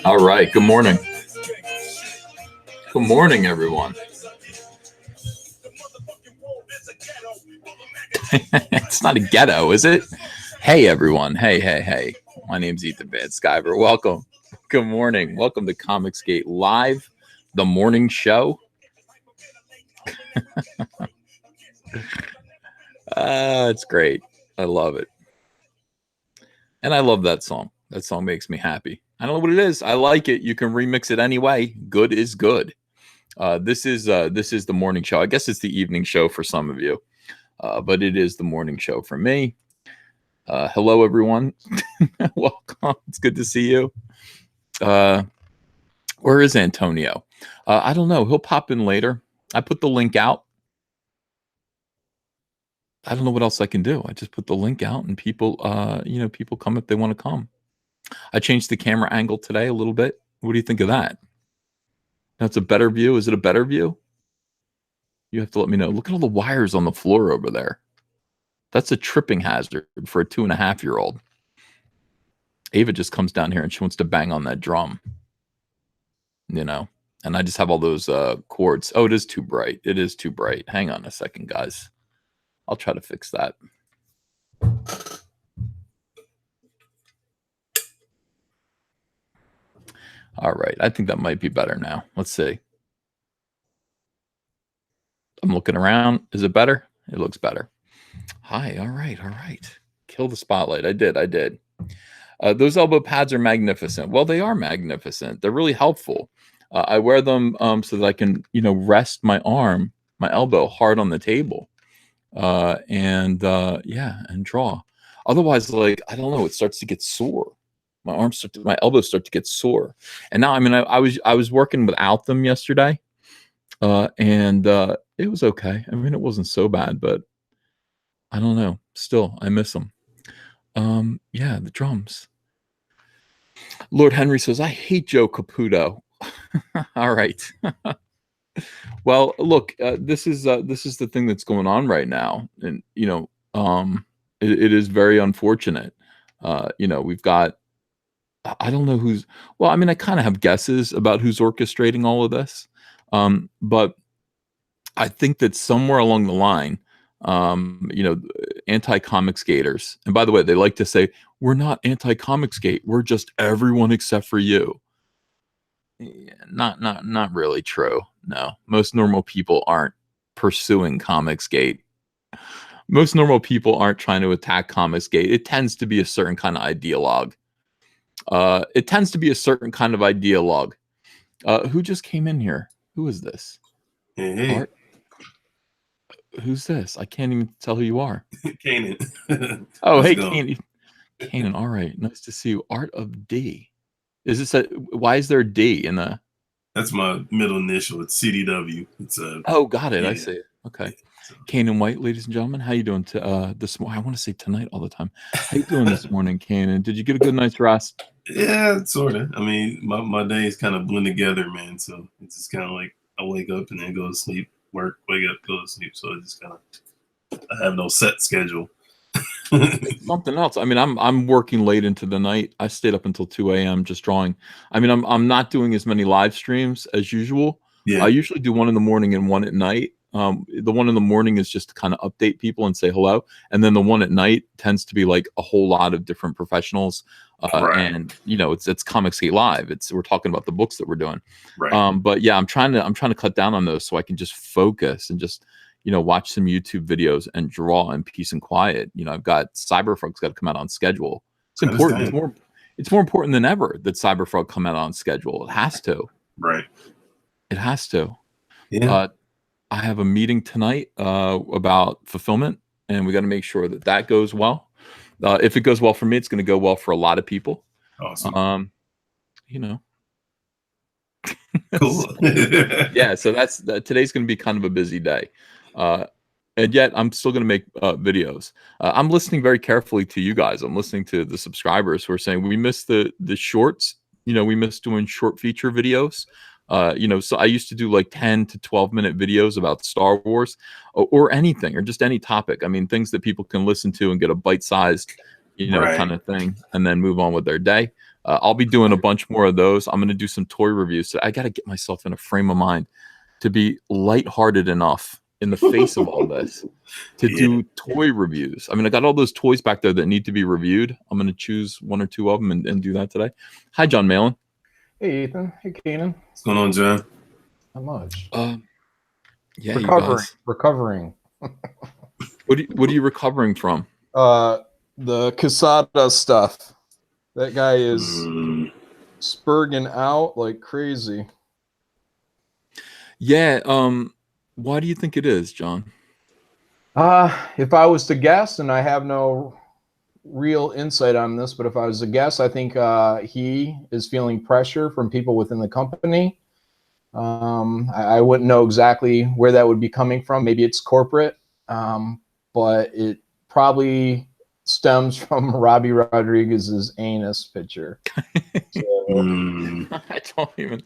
All right. Good morning. Good morning, everyone. It's not a ghetto, is it? Hey, everyone. Hey. My name's Ethan Van Sciver. Welcome. Good morning. Welcome to Comicsgate Live, the morning show. It's great. I love it. And I love that song. That song makes me happy. I don't know what it is. I like it. You can remix it anyway. Good is good. This is the morning show. I guess it's the evening show for some of you, but it is the morning show for me. Hello, everyone. Welcome. It's good to see you. Where is Antonio? I don't know. He'll pop in later. I put the link out. I don't know what else I can do. I just put the link out and people, people come if they want to come. I changed the camera angle today a little bit. What do you think of that? That's a better view. Is it a better view? You have to let me know. Look at all the wires on the floor over there. That's a tripping hazard for a 2.5-year-old. Ava just comes down here and she wants to bang on that drum. And I just have all those cords. Oh, it is too bright. It is too bright. Hang on a second, guys. I'll try to fix that. All right. I think that might be better now. Let's see. I'm looking around. Is it better? It looks better. Hi. All right. Kill the spotlight. I did. Those elbow pads are magnificent. Well, they are magnificent. They're really helpful. I wear them so that I can, rest my elbow hard on the table. And draw. Otherwise, I don't know, it starts to get sore. My elbows start to get sore. And now, I was working without them yesterday, and it was okay. It wasn't so bad, but I don't know. Still, I miss them. The drums. Lord Henry says, I hate Joe Caputo. All right. Well, look, this is the thing that's going on right now, and it is very unfortunate. We've got, I don't know who's. Well, I kind of have guesses about who's orchestrating all of this, but I think that somewhere along the line, anti-Comicsgaters, and by the way, they like to say we're not anti-Comicsgate, we're just everyone except for you. Not really true. No, most normal people aren't pursuing Comicsgate. Most normal people aren't trying to attack Comicsgate. It tends to be a certain kind of ideologue. Who just came in here? Who is this? Hey. Art? Who's this? I can't even tell who you are. Kanan. Oh, hey, Kanan. All right, nice to see you. Art of D. Is this why is there a D in the? That's my middle initial. It's CDW. It's Oh, got it. Yeah. I see it. Okay. So. Kanan White, ladies and gentlemen, how you doing this morning? I want to say tonight all the time. How you doing this morning, Kanan? Did you get a good night's rest? Yeah, sort of. My days kind of blend together, man. So it's just kind of like I wake up and then go to sleep, work, wake up, go to sleep. So it's just kind of, I have no set schedule. It's something else. I'm working late into the night. I stayed up until 2 a.m. just drawing. I'm not doing as many live streams as usual. Yeah. I usually do one in the morning and one at night. The one in the morning is just to kind of update people and say hello, and then the one at night tends to be like a whole lot of different professionals, right. And it's Comicsgate Live. We're talking about the books that we're doing, right. But yeah, I'm trying to cut down on those so I can just focus and just watch some YouTube videos and draw in peace and quiet. I've got Cyberfrog's got to come out on schedule. It's important. It's more important than ever that Cyberfrog come out on schedule. It has to. Right. It has to. Yeah. I have a meeting tonight about fulfillment and we got to make sure that that goes well. If it goes well for me, it's going to go well for a lot of people. Awesome. You know. Cool. Yeah, so today's going to be kind of a busy day. And yet I'm still going to make videos. I'm listening very carefully to you guys. I'm listening to the subscribers who are saying we missed the shorts. You know, we missed doing short feature videos. You know, so I used to do like 10 to 12-minute videos about Star Wars or anything, or just any topic. I mean, things that people can listen to and get a bite-sized, you know, Right. kind of thing, and then move on with their day. I'll be doing a bunch more of those. I'm going to do some toy reviews. So I got to get myself in a frame of mind to be lighthearted enough in the face of all this to do toy reviews. I mean, I got all those toys back there that need to be reviewed. I'm going to choose one or two of them and do that today. Hi, John Malin. Hey, Ethan. Hey, Keenan. What's going on, John? Not much. Yeah, Recovering. What are you recovering from? The Quesada stuff. That guy is spurging out like crazy. Yeah. Why do you think it is, John? If I was to guess, and I have no real insight on this, but if I was to guess, I think he is feeling pressure from people within the company. I wouldn't know exactly where that would be coming from. Maybe it's corporate, but it probably stems from Robbie Rodriguez's anus picture. So, I don't even.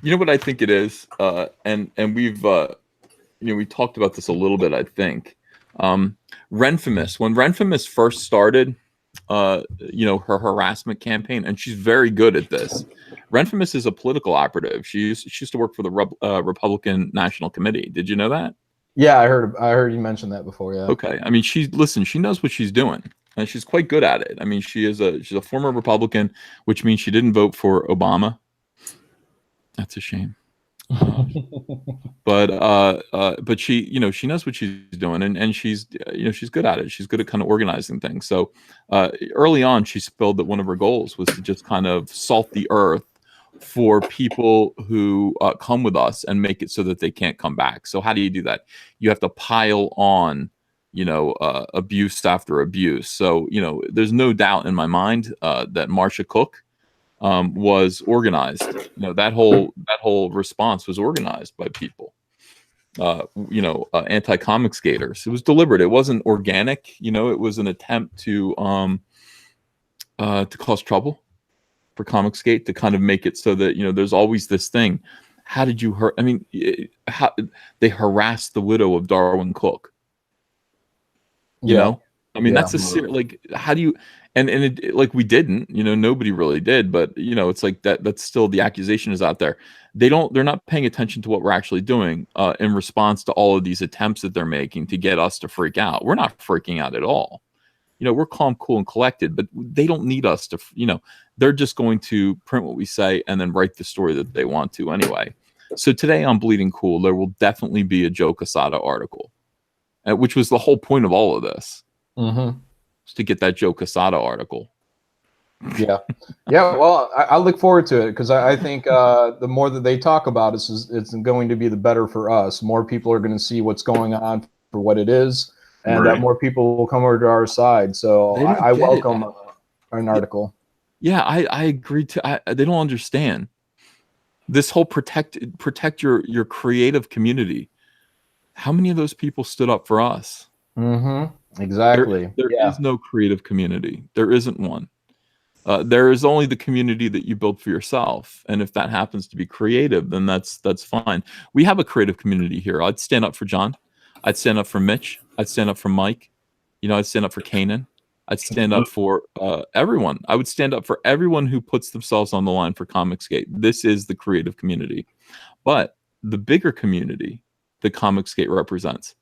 You know what I think it is, and we've you know, we talked about this a little bit. I think Renfamous, when Renfamous first started, you know, her harassment campaign, and she's very good at this. Renfamous is a political operative. She used to work for the Republican National Committee. Did you know that? Yeah, I heard you mention that before. Yeah. Okay. I mean, she knows what she's doing, and she's quite good at it. I mean, she's a former Republican, which means she didn't vote for Obama. That's a shame. But she, you know, she knows what she's doing, and she's, you know, she's good at it. She's good at kind of organizing things. So early on, she spilled that one of her goals was to just kind of salt the earth for people who come with us and make it so that they can't come back. So how do you do that? You have to pile on, you know, abuse after abuse. So, you know, there's no doubt in my mind that Marsha Cook was organized. You know, that whole response was organized by people. You know, anti-comic skaters. It was deliberate. It wasn't organic. You know, it was an attempt to cause trouble for Comicsgate, to kind of make it so that, you know, there's always this thing. How did you hurt? I mean, how they harassed the widow of Darwin Cook. You know, I mean, that's like, how do you? And it, like, we didn't, you know, nobody really did, but, you know, it's like that's still, the accusation is out there. They're not paying attention to what we're actually doing in response to all of these attempts that they're making to get us to freak out. We're not freaking out at all. You know, we're calm, cool, and collected, but they don't need us to, you know, they're just going to print what we say and then write the story that they want to anyway. So today on Bleeding Cool, there will definitely be a Joe Quesada article, which was the whole point of all of this. Mm-hmm. To get that Joe Quesada article. Yeah. Well, I look forward to it, because I think the more that they talk about it, it's going to be the better for us. More people are going to see what's going on for what it is, and that more people will come over to our side. So I welcome an article. Yeah, I agree too. They don't understand this whole protect your creative community. How many of those people stood up for us? Mm-hmm. Exactly. There is no creative community. There isn't one. There is only the community that you build for yourself. And if that happens to be creative, then that's fine. We have a creative community here. I'd stand up for John. I'd stand up for Mitch. I'd stand up for Mike. You know, I'd stand up for Kanan. I'd stand up for everyone. I would stand up for everyone who puts themselves on the line for Comicsgate. This is the creative community. But the bigger community that Comicsgate represents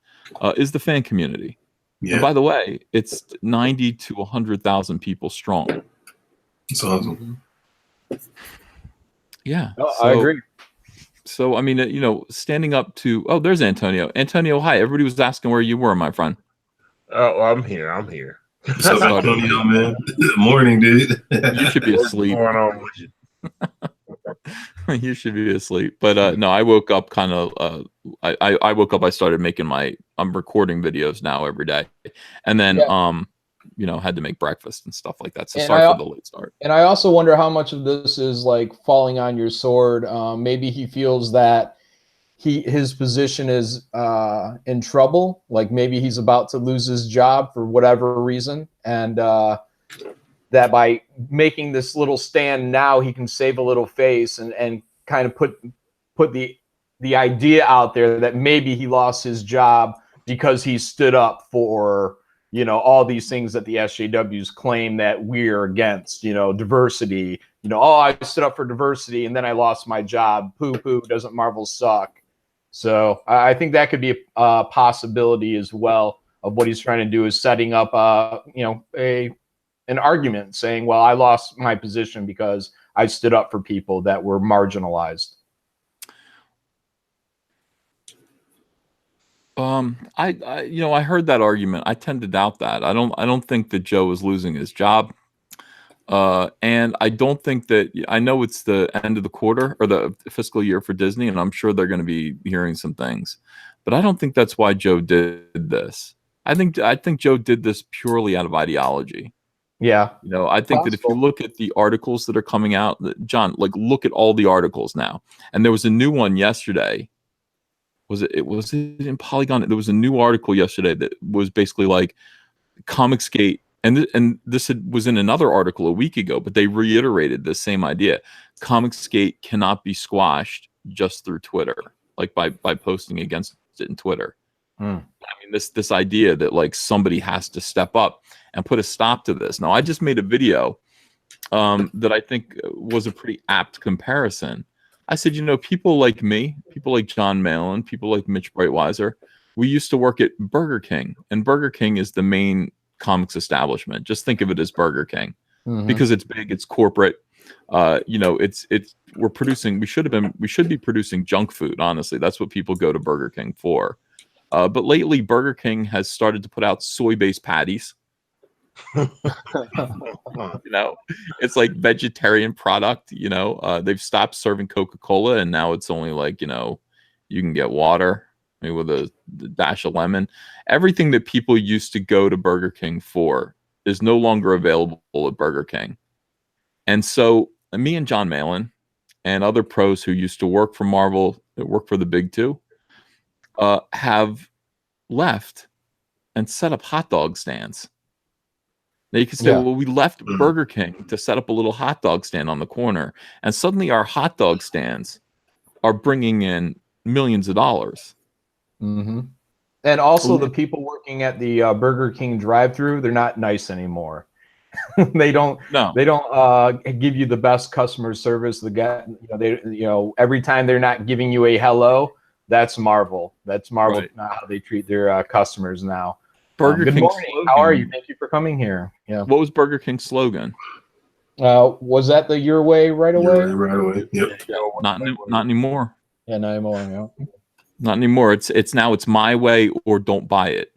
is the fan community. Yeah. And by the way, it's 90 to 100,000 people strong. That's awesome. Yeah. No, I agree. So, I mean, you know, standing up to, oh, there's Antonio. Antonio, hi. Everybody was asking where you were, my friend. Oh, I'm here. What's up, Antonio, man? Morning, dude. You should be asleep. What's going on with you? You should be asleep. But no, I woke up kind of. I woke up. I started making I'm recording videos now every day, and then had to make breakfast and stuff like that. So sorry for the late start. And I also wonder how much of this is like falling on your sword. Maybe he feels that his position is in trouble. Like maybe he's about to lose his job for whatever reason, and that by making this little stand now, he can save a little face and kind of put the idea out there that maybe he lost his job because he stood up for all these things that the SJWs claim that we're against, diversity, oh, I stood up for diversity and then I lost my job. Poo, doesn't Marvel suck? So I think that could be a possibility as well of what he's trying to do, is setting up an argument saying, well, I lost my position because I stood up for people that were marginalized. I heard that argument. I tend to doubt that. I don't think that Joe is losing his job. And I don't think that, I know it's the end of the quarter or the fiscal year for Disney, and I'm sure they're going to be hearing some things, but I don't think that's why Joe did this. I think Joe did this purely out of ideology. Yeah. I think that if you look at the articles that are coming out, John, like look at all the articles now. And there was a new one yesterday. Was it in Polygon? There was a new article yesterday that was basically like Comicsgate. And this was in another article a week ago, but they reiterated the same idea. Comicsgate cannot be squashed just through Twitter, like by posting against it in Twitter. I mean, this idea that like somebody has to step up and put a stop to this. Now, I just made a video that I think was a pretty apt comparison. I said, people like me, people like John Malin, people like Mitch Breitweiser, we used to work at Burger King, and Burger King is the main comics establishment. Just think of it as Burger King, because it's big, it's corporate. We're producing. We should be producing junk food. Honestly, that's what people go to Burger King for. But lately, Burger King has started to put out soy-based patties. It's like vegetarian product. They've stopped serving Coca-Cola, and now it's only like you can get water, maybe with a dash of lemon. Everything that people used to go to Burger King for is no longer available at Burger King. And so me and John Malin and other pros who used to work for Marvel, that work for the big two, have left and set up hot dog stands. Now you can say, well, we left Burger King to set up a little hot dog stand on the corner, and suddenly our hot dog stands are bringing in millions of dollars. And also the people working at the Burger King drive-thru, they're not nice anymore. They don't give you the best customer service. Every time they're not giving you a hello, that's Marvel. That's Marvel, not how they treat their customers now. Burger good King morning. slogan. How are you? Thank you for coming here. Yeah. What was Burger King's slogan? Was that the your way, right away? Right away. Yep. Not anymore. Yeah, not anymore. Yeah. Not anymore. It's now it's my way or don't buy it.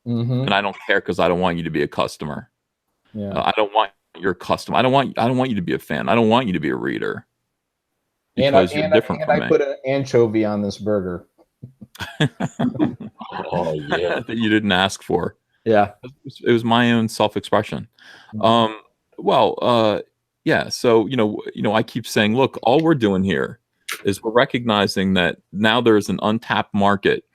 And I don't care, because I don't want you to be a customer. Yeah. I don't want your customer. I don't want you to be a fan. I don't want you to be a reader. Because you're different from me. I put an anchovy on this burger. Oh yeah, that you didn't ask for. Yeah, it was my own self-expression. Yeah. So I keep saying, look, all we're doing here is we're recognizing that now there's an untapped market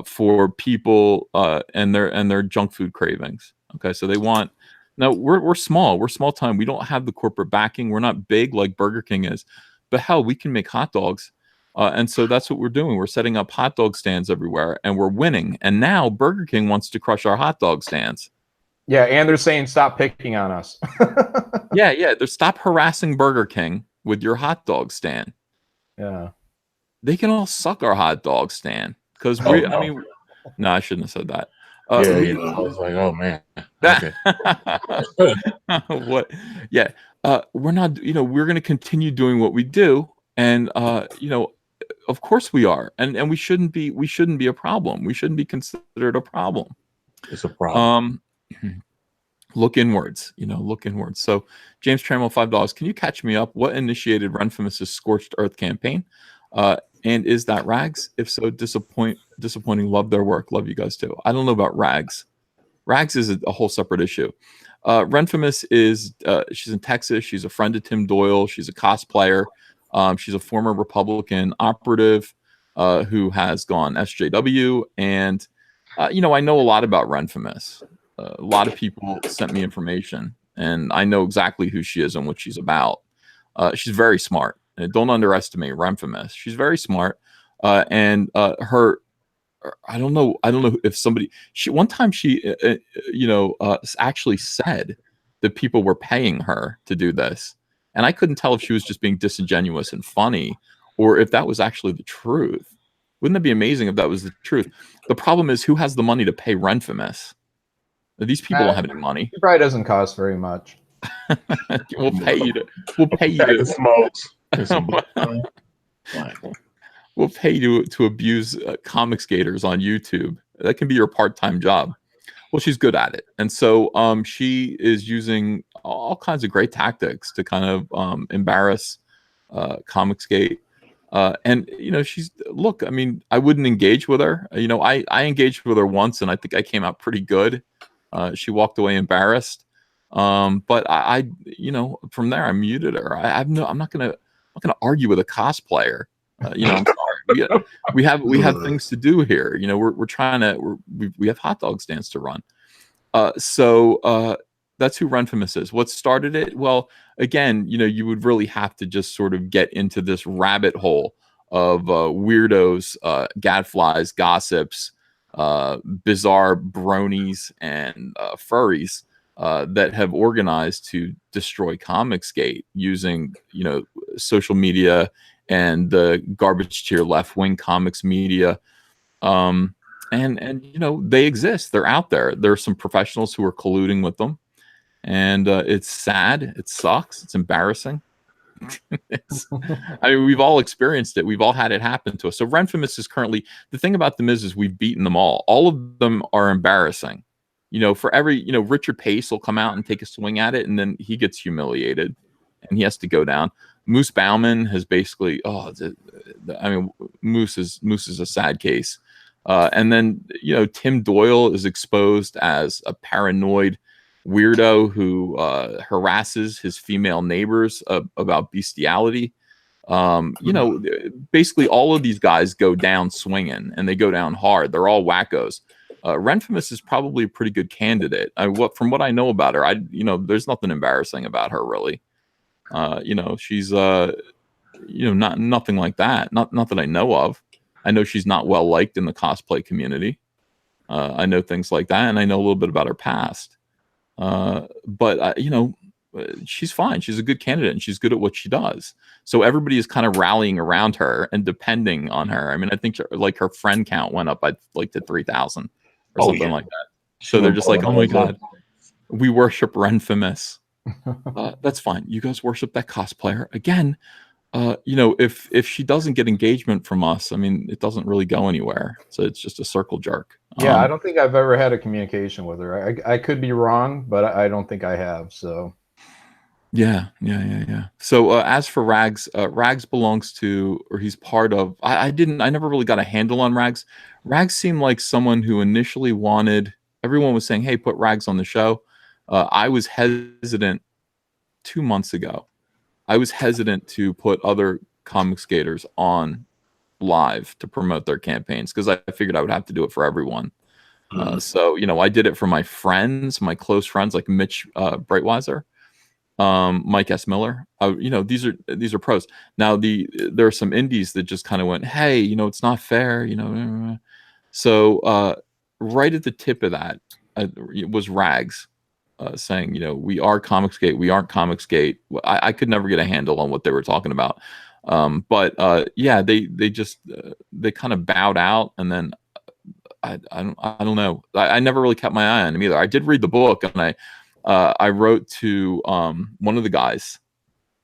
for people and their junk food cravings. Okay, so they want. Now we're small. We're small time. We don't have the corporate backing. We're not big like Burger King is, but hell, we can make hot dogs. And so that's what we're doing. We're setting up hot dog stands everywhere, and we're winning. And now Burger King wants to crush our hot dog stands. Yeah, and they're saying stop picking on us. Yeah. They're stop harassing Burger King with your hot dog stand. Yeah. They can all suck our hot dog stand, because no, I shouldn't have said that. I was like, oh man. Okay. What? Yeah. We're not. We're going to continue doing what we do, and of course we are, and we shouldn't be a problem. We shouldn't be considered a problem. It's a problem. look inwards, look inwards. So James Trammell, $5. Can you catch me up? What initiated Renfamous's Scorched Earth campaign? And is that Rags? If so, disappointing. Love their work. Love you guys too. I don't know about Rags. Rags is a whole separate issue. Renfamous is she's in Texas. She's a friend of Tim Doyle. She's a cosplayer. She's a former Republican operative who has gone SJW. And, I know a lot about Renfamous. A lot of people sent me information, and I know exactly who she is and what she's about. She's very smart. And don't underestimate Renfamous. She's very smart. And her, I don't know if somebody, one time she, actually said that people were paying her to do this. And I couldn't tell if she was just being disingenuous and funny or if that was actually the truth. Wouldn't it be amazing if that was the truth? The problem is, who has the money to pay Renfamous? These people don't have any money. It probably doesn't cost very much. We'll pay you to. We'll pay you to abuse comic skaters on YouTube. That can be your part-time job. Well, she's good at it, and so she is using all kinds of great tactics to kind of embarrass comic skate. And she's look. I mean, I wouldn't engage with her. I engaged with her once, and I think I came out pretty good. She walked away embarrassed. But I from there I muted her. I'm not gonna argue with a cosplayer. I'm sorry. We have things to do here. We're trying to. We have hot dog stands to run. So that's who Renfamous is. What started it? Well, again, you would really have to just sort of get into this rabbit hole of weirdos, gadflies, gossips, bizarre bronies, and furries that have organized to destroy Comicsgate using, social media and the garbage tier left-wing comics media. And they exist. They're out there. There are some professionals who are colluding with them. And it's sad. It sucks. It's embarrassing. We've all experienced it. We've all had it happen to us. So Renfamous is currently, the thing about them is we've beaten them all. All of them are embarrassing. For every, Richard Pace will come out and take a swing at it, and then he gets humiliated and he has to go down. Moose Bauman has basically, Moose is a sad case. And then, Tim Doyle is exposed as a paranoid weirdo who harasses his female neighbors about bestiality. Basically all of these guys go down swinging, and they go down hard. They're all wackos. Renfamous is probably a pretty good candidate. From what I know about her, there's nothing embarrassing about her really. She's nothing like that. Not that I know of. I know she's not well liked in the cosplay community. I know things like that, and I know a little bit about her past. But she's fine. She's a good candidate, and she's good at what she does. So everybody is kind of rallying around her and depending on her. I mean, I think her friend count went up by to 3,000 or something like that. So they're just like, oh my God, we worship Renfamous. That's fine. You guys worship that cosplayer again. If she doesn't get engagement from us, I mean, it doesn't really go anywhere. So it's just a circle jerk. Yeah, I don't think I've ever had a communication with her. I could be wrong, but I don't think I have. So yeah. So as for Rags, Rags belongs to, or he's part of. I never really got a handle on Rags. Rags seemed like someone who initially wanted. Everyone was saying, "Hey, put Rags on the show." I was hesitant 2 months ago. I was hesitant to put other comic skaters on live to promote their campaigns because I figured I would have to do it for everyone. So I did it for my friends, my close friends like Mitch Breitweiser, Mike S. Miller. These are pros. Now there are some indies that just kind of went, hey, it's not fair, So right at the tip of that was Rags. Saying, we are Comicsgate, we aren't Comicsgate. I could never get a handle on what they were talking about. But they just they kind of bowed out, and then I don't know. I never really kept my eye on him either. I did read the book, and I wrote to one of the guys,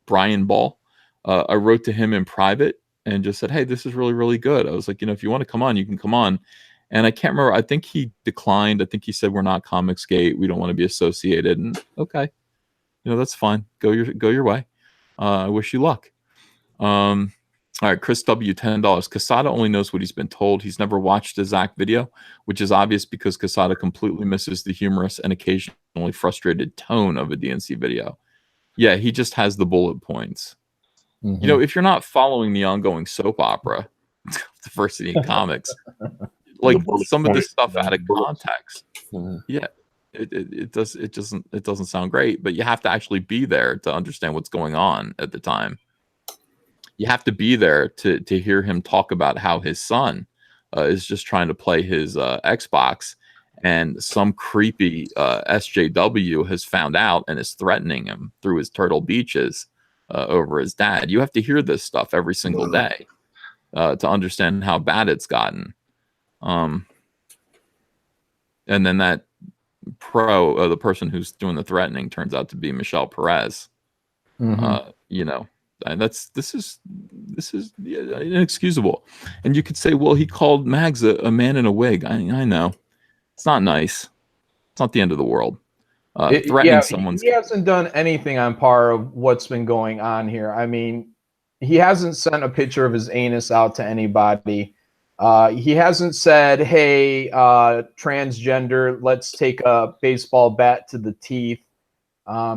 Brian Ball. I wrote to him in private and just said, hey, this is really, really good. I was like, if you want to come on, you can come on. And I can't remember. I think he declined. I think he said, "We're not Comicsgate. We don't want to be associated." And okay, that's fine. Go your way. I wish you luck. All right, Chris W, $10. Casada only knows what he's been told. He's never watched a Zach video, which is obvious because Casada completely misses the humorous and occasionally frustrated tone of a DNC video. Yeah, he just has the bullet points. Mhm. If you're not following the ongoing soap opera, Diversity in Comics, like some of this stuff out of context, yeah, it doesn't sound great. But you have to actually be there to understand what's going on at the time. You have to be there to hear him talk about how his son is just trying to play his Xbox, and some creepy SJW has found out and is threatening him through his Turtle Beaches over his dad. You have to hear this stuff every single day to understand how bad it's gotten. And then that the person who's doing the threatening turns out to be Michelle Perez. And this is inexcusable. And you could say, well, he called Mags a man in a wig. I know it's not nice. It's not the end of the world. Threatening someone's. He hasn't done anything on par of what's been going on here. I mean, he hasn't sent a picture of his anus out to anybody. He hasn't said, "Hey, transgender, let's take a baseball bat to the teeth."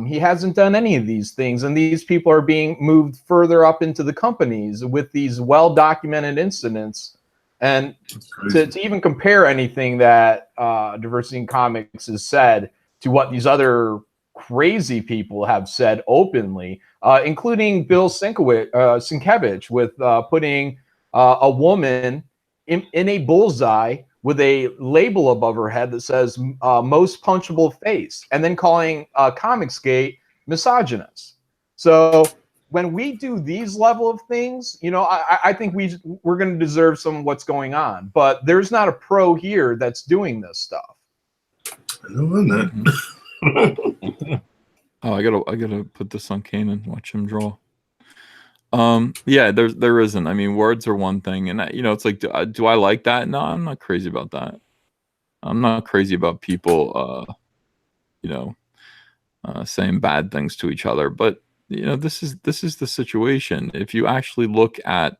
He hasn't done any of these things, and these people are being moved further up into the companies with these well-documented incidents. And to even compare anything that Diversity in Comics has said to what these other crazy people have said openly, including Bill Sienkiewicz with putting a woman in a bullseye with a label above her head that says most punchable face, and then calling Comicsgate misogynist. So when we do these level of things, I think we're going to deserve some of what's going on. But there's not a pro here that's doing this stuff. No, I'm not. Oh, I gotta put this on Kanan. Watch him draw. Yeah, there isn't. I mean, words are one thing, and it's like, do I like that? No, I'm not crazy about that. I'm not crazy about people, saying bad things to each other. But this is the situation. If you actually look at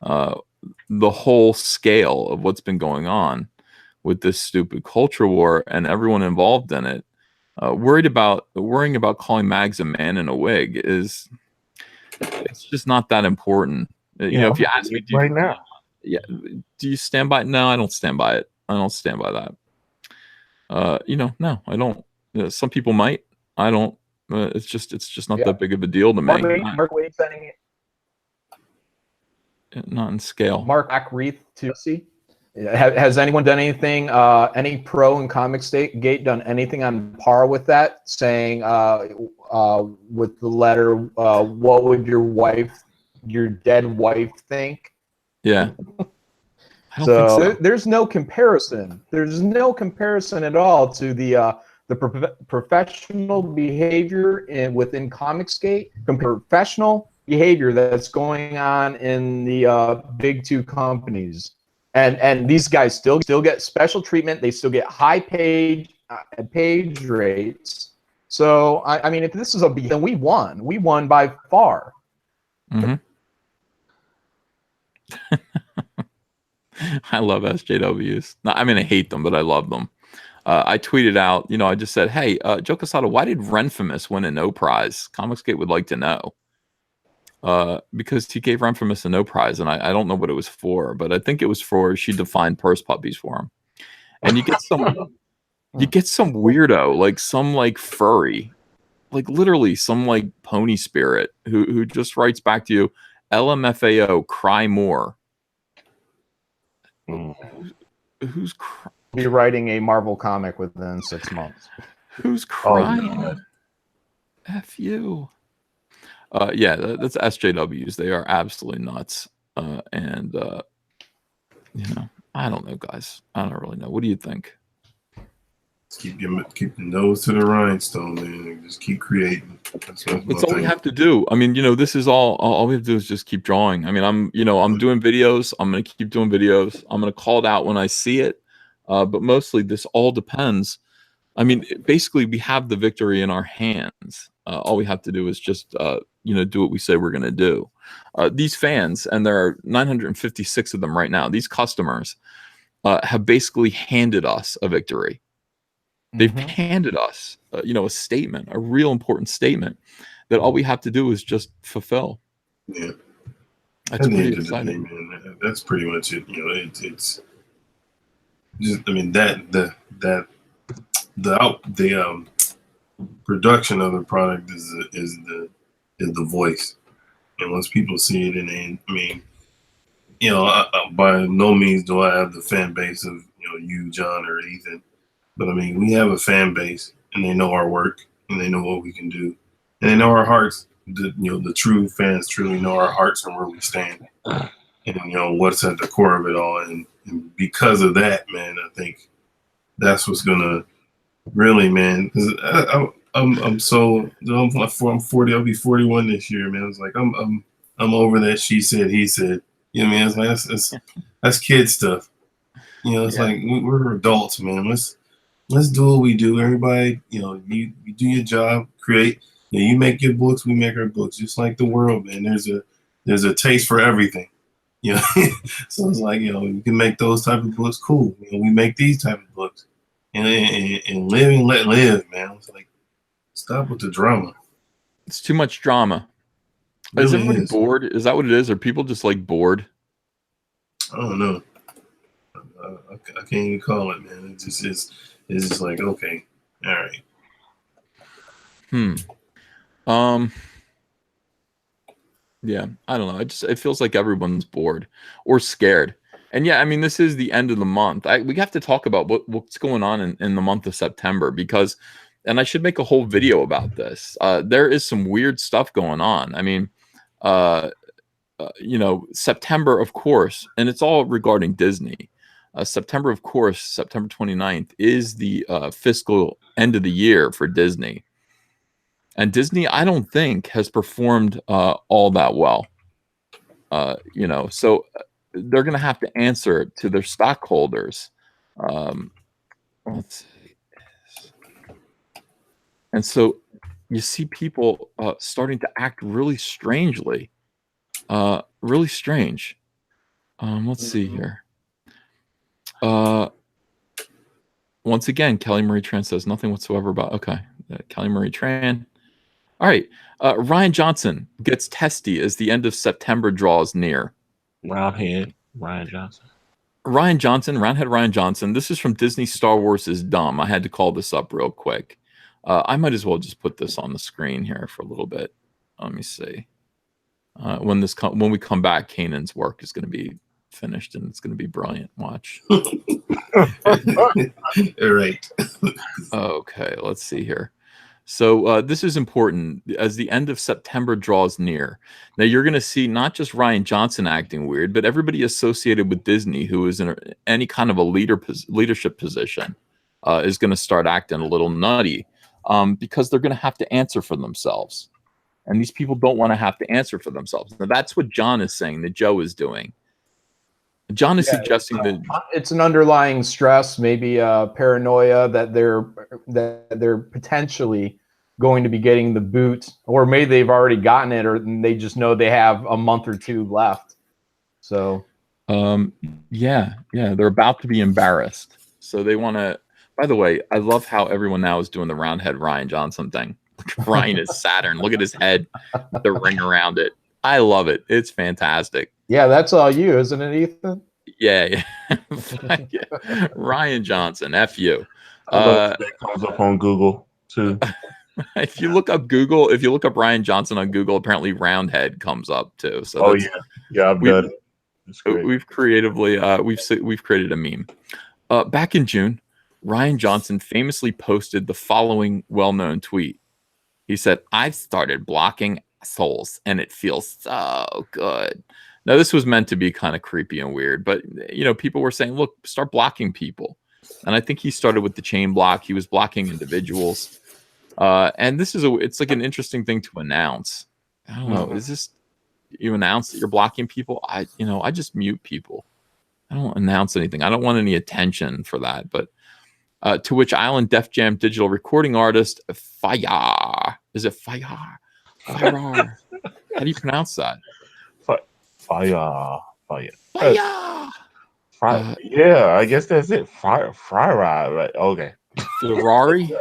the whole scale of what's been going on with this stupid culture war and everyone involved in it, worrying about calling Mags a man in a wig it's just not that important. If you ask me right now, do you stand by it? No, I don't stand by it. I don't stand by that. No, I don't. Some people might. I don't. It's just not that big of a deal to me. Mark Wade sending it. Not in scale. Mark Ackreith to see. Has anyone done anything? Any pro in Comicsgate done anything on par with that? Saying with the letter, what would your dead wife think? Yeah. I don't So, think so. There's no comparison. There's no comparison at all to the professional behavior within Comicsgate, professional behavior that's going on in the big two companies. And these guys still get special treatment. They still get high page rates. So I mean, if this is then we won. We won by far. Mm-hmm. I love SJWs. No, I mean, I hate them, but I love them. I tweeted out, I just said, "Hey, Joe Quesada, why did Renfamous win a no prize? Comicsgate would like to know." Because he gave Renfamous a no prize, and I don't know what it was for, but I think it was for she defined purse puppies for him. And you get some weirdo, like some like furry, like literally some like pony spirit who just writes back to you, LMFAO, cry more. Who's Be writing a Marvel comic within 6 months. Who's crying? F you. Yeah, that's SJWs. They are absolutely nuts. And I don't know, guys. I don't really know. What do you think? Keep your nose to the rhinestone, man. And just keep creating. That's all we have to do. I mean, this is all we have to do is just keep drawing. I mean, I'm doing videos. I'm gonna keep doing videos. I'm gonna call it out when I see it. But mostly this all depends. I mean, basically, we have the victory in our hands. All we have to do is just, do what we say we're going to do. These fans, and there are 956 of them right now, these customers have basically handed us a victory. They've handed us, a statement, a real important statement that all we have to do is just fulfill. Yeah. That's At the pretty end of the day, exciting. man, that's pretty much it. It's just, I mean, the production of the product is the voice, and once people see it, and they, I mean, by no means do I have the fan base of you, John, or Ethan, but I mean, we have a fan base, and they know our work, and they know what we can do, and they know our hearts. The true fans truly know our hearts and where we stand, and what's at the core of it all, and because of that, man, I think that's what's gonna really, man. 'Cause I'm 40. I'll be 41 this year, man. It's like I'm over that she said he said. You know what I mean? It's like that's kid stuff. It's like we're adults, man. Let's do what we do. Everybody, you do your job, create. You make your books, we make our books. Just like the world, man. There's a taste for everything. So it's like you can make those type of books, cool. We make these type of books, and live and let live, man. It's like stop with the drama. It's too much drama. It Is really everybody bored? Is that what it is? Are people just like bored? I don't know. I can't even call it, man. It's just like, okay, all right. Yeah, I don't know. It feels like everyone's bored or scared. And yeah, I mean, this is the end of the month. We have to talk about what's going on in the month of September because, and I should make a whole video about this. There is some weird stuff going on. I mean, September, of course, and it's all regarding Disney. September, of course, September 29th is the fiscal end of the year for Disney. And Disney, I don't think, has performed all that well. So they're going to have to answer to their stockholders. Let's see. And so you see people starting to act really strangely. Really strange. Let's see here. Once again, Kelly Marie Tran says nothing whatsoever about. Okay, Kelly Marie Tran. All right. Ryan Johnson gets testy as the end of September draws near. Roundhead Ryan Johnson. Roundhead Ryan Johnson. This is from Disney Star Wars is Dumb. I had to call this up real quick. I might as well just put this on the screen here for a little bit. Let me see. When we come back, Kanan's work is going to be finished and it's going to be brilliant. Watch. All right. Okay, let's see here. So this is important as the end of September draws near. Now you're going to see not just Ryan Johnson acting weird, but everybody associated with Disney who is in any kind of a leadership position is going to start acting a little nutty because they're going to have to answer for themselves. And these people don't want to have to answer for themselves. Now that's what John is saying that Joe is doing. John is suggesting that it's an underlying stress, maybe paranoia that they're potentially going to be getting the boot, or maybe they've already gotten it, or they just know they have a month or two left. So, they're about to be embarrassed. So they want to. By the way, I love how everyone now is doing the roundhead Ryan Johnson thing. Ryan is Saturn. Look at his head, the ring around it. I love it. It's fantastic. Yeah, that's all you, isn't it, Ethan? Yeah. Ryan Johnson, F you. That comes up on Google too. If you look up Ryan Johnson on Google, apparently Roundhead comes up too. So I've done it. We've creatively we've created a meme. Back in June, Ryan Johnson famously posted the following well-known tweet. He said, "I've started blocking assholes, and it feels so good." Now, this was meant to be kind of creepy and weird, but people were saying, "Look, start blocking people." And I think he started with the chain block. He was blocking individuals, and it's like an interesting thing to announce. I don't know. Is this you announce that you're blocking people? I just mute people. I don't announce anything. I don't want any attention for that. But to which Island Def Jam digital recording artist Fire. Is it Fire? Fire. How do you pronounce that? Fire. Fire. Yeah, I guess that's it. Fire, right? Okay. Ferrari.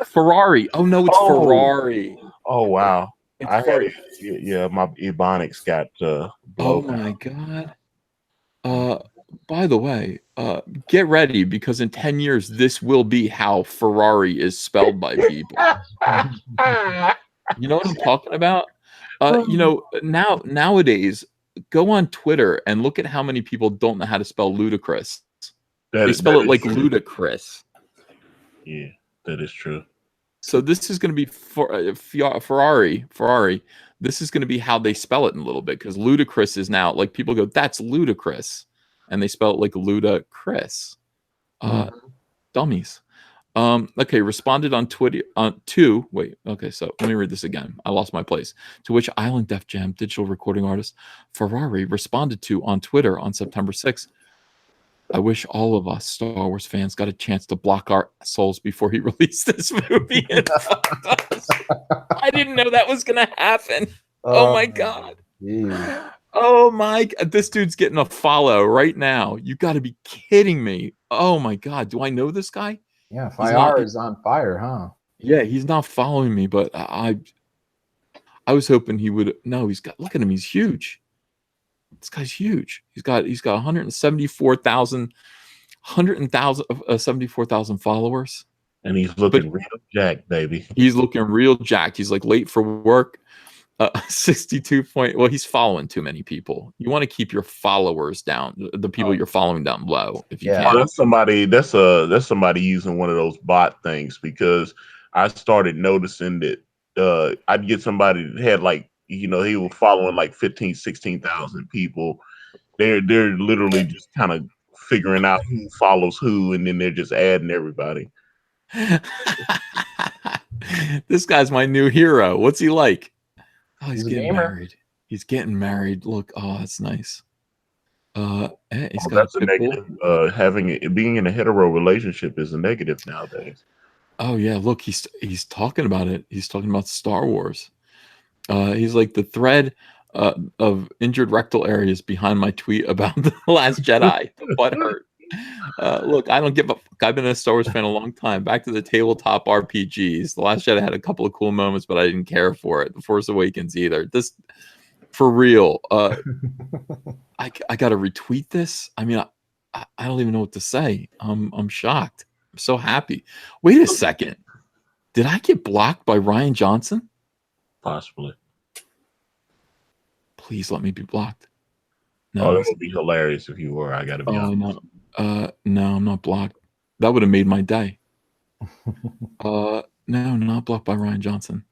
Oh no, it's Ferrari. Oh wow. It's I had it. Yeah, my Ebonics got oh my god. By the way, get ready because in 10 years this will be how Ferrari is spelled by people. You know what I'm talking about? You know, nowadays, go on Twitter and look at how many people don't know how to spell ludicrous. They spell it like true. ludicrous. Yeah, that is true. So this is going to be Ferrari. This is going to be how they spell it in a little bit because ludicrous is now like people go, that's ludicrous, and they spell it like ludicrous. Dummies. Okay, responded on Twitter okay, so let me read this again. I lost my place. To which Island Def Jam digital recording artist Ferrari responded to on Twitter on September 6th. I wish all of us Star Wars fans got a chance to block our souls before he released this movie. I didn't know that was gonna happen. Oh my god. Geez. Oh my, this dude's getting a follow right now. You got to be kidding me. Oh my god, do I know this guy? Yeah, Fire is on fire, huh? Yeah, he's not following me, but I was hoping he would. No, he's got. Look at him, he's huge. This guy's huge. He's got 174,000 followers, and he's looking real jacked, baby. He's looking real jacked. He's like late for work. 62 point. Well, he's following too many people. You want to keep your followers down, the people you're following down low. If you can. Oh, that's somebody using one of those bot things because I started noticing that I'd get somebody that had like, you know, he was following like 15, 16,000 people. They're literally just kind of figuring out who follows who, and then they're just adding everybody. This guy's my new hero. What's he like? Oh, he's getting married. He's getting married. Look, oh, that's nice. He's got that's a negative. Being in a hetero relationship is a negative nowadays. Oh yeah, look, he's talking about it. He's talking about Star Wars. He's like the thread of injured rectal areas behind my tweet about The Last Jedi. What hurt? Look, I don't give a fuck. I've been a Star Wars fan a long time. Back to the tabletop RPGs. The Last Jedi had a couple of cool moments, but I didn't care for it. The Force Awakens either. This, for real. I got to retweet this. I mean, I don't even know what to say. I'm shocked. I'm so happy. Wait a second. Did I get blocked by Rian Johnson? Possibly. Please let me be blocked. No, that would be hilarious if you were. I got to be honest. No, I'm not blocked. That would have made my day. No, not blocked by Rian Johnson.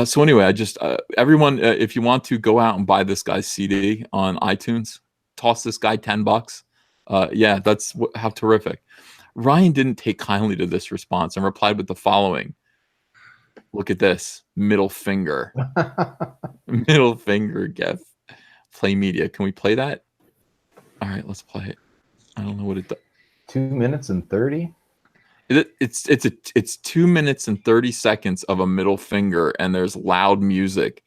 So anyway, I just everyone, if you want to go out and buy this guy's CD on iTunes, toss this guy $10. Yeah, that's how terrific. Ryan didn't take kindly to this response and replied with the following. Look at this middle finger, middle finger gif. Play media. Can we play that? All right, let's play it. I don't know what it does. 2 minutes and 30. It's 2 minutes and 30 seconds of a middle finger, and there's loud music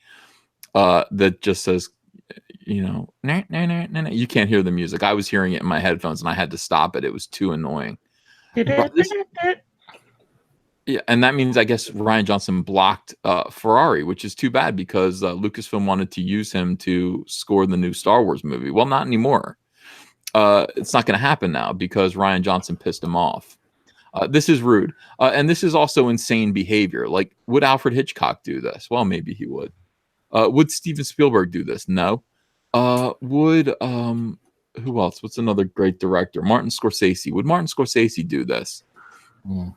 that just says, you know, nah, nah, nah, nah, nah. You can't hear the music. I was hearing it in my headphones, and I had to stop it. It was too annoying. Yeah, and that means I guess Rian Johnson blocked Ferrari, which is too bad because Lucasfilm wanted to use him to score the new Star Wars movie. Well, not anymore. It's not going to happen now because Rian Johnson pissed him off. This is rude. And this is also insane behavior. Like, would Alfred Hitchcock do this? Well, maybe he would. Would Steven Spielberg do this? No. Would who else? What's another great director? Martin Scorsese. Would Martin Scorsese do this? No,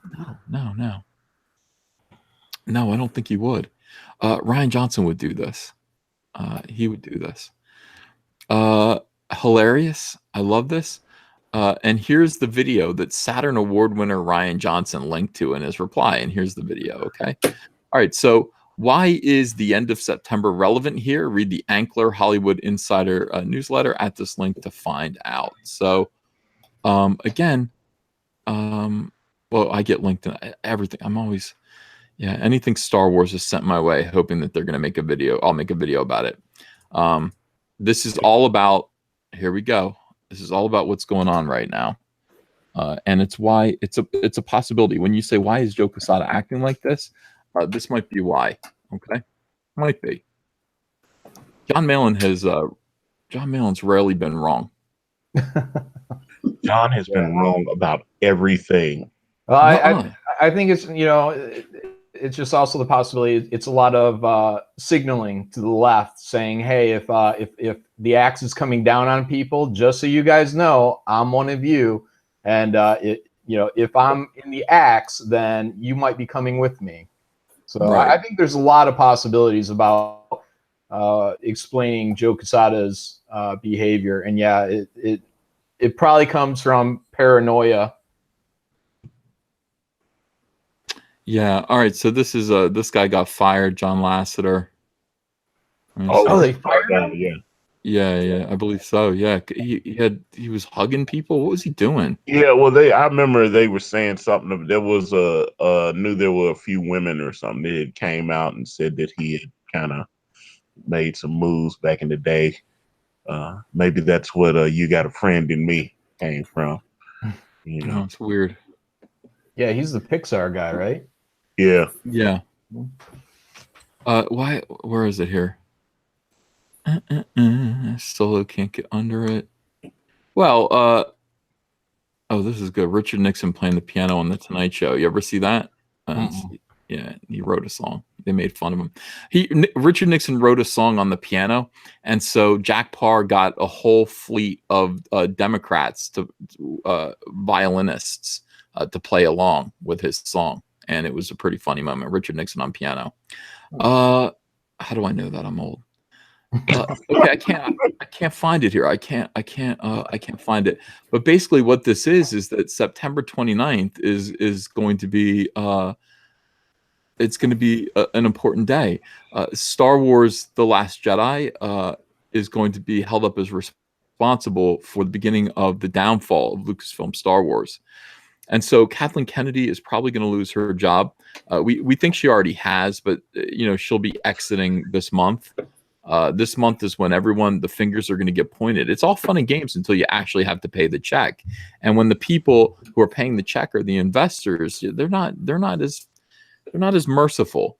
I don't think he would. Rian Johnson would do this. He would do this. Hilarious. I love this. And here's the video that Saturn Award winner Rian Johnson linked to in his reply. And here's the video. Okay. All right. So why is the end of September relevant here? Read the Ankler Hollywood Insider newsletter at this link to find out. So Again, well, I get linked in everything. I'm always, yeah, anything Star Wars is sent my way, hoping that they're going to make a video. I'll make a video about it. This is all about, here we go. This is all about what's going on right now. And it's why it's a possibility. When you say, why is Joe Quesada acting like this? This might be why. Okay. Might be. John Malin's rarely been wrong. John has been wrong about everything. Well, I think it's, it's just also the possibility. It's a lot of signaling to the left, saying, "Hey, if the axe is coming down on people, just so you guys know, I'm one of you, and if I'm in the axe, then you might be coming with me." So Right. I think there's a lot of possibilities about explaining Joe Quesada's behavior, and yeah, it probably comes from paranoia. Yeah. All right. So this is this guy got fired, John Lasseter. They fired him? Yeah. Yeah, I believe so. Yeah, he was hugging people. What was he doing? Yeah, well, I remember they were saying something. There was knew there were a few women or something that had came out and said that he had kind of made some moves back in the day. Maybe that's what "You Got a Friend in Me" came from. Oh, it's weird. Yeah, he's the Pixar guy, right? Yeah. Yeah. Why? Where is it here? Solo can't get under it. Well, oh, this is good. Richard Nixon playing the piano on the Tonight Show. You ever see that? Yeah, he wrote a song. They made fun of him. Richard Nixon wrote a song on the piano, and so Jack Parr got a whole fleet of Democrats violinists to play along with his song, and it was a pretty funny moment. Richard Nixon on piano. How do I know that I'm old? Okay, I can't find it here. I can't find it. But basically what this is that September 29th is going to be it's going to be an important day. Star Wars The Last Jedi is going to be held up as responsible for the beginning of the downfall of Lucasfilm Star Wars. And so Kathleen Kennedy is probably going to lose her job. We think she already has, but she'll be exiting this month. This month is when the fingers are going to get pointed. It's all fun and games until you actually have to pay the check. And when the people who are paying the check are the investors, they're not as merciful.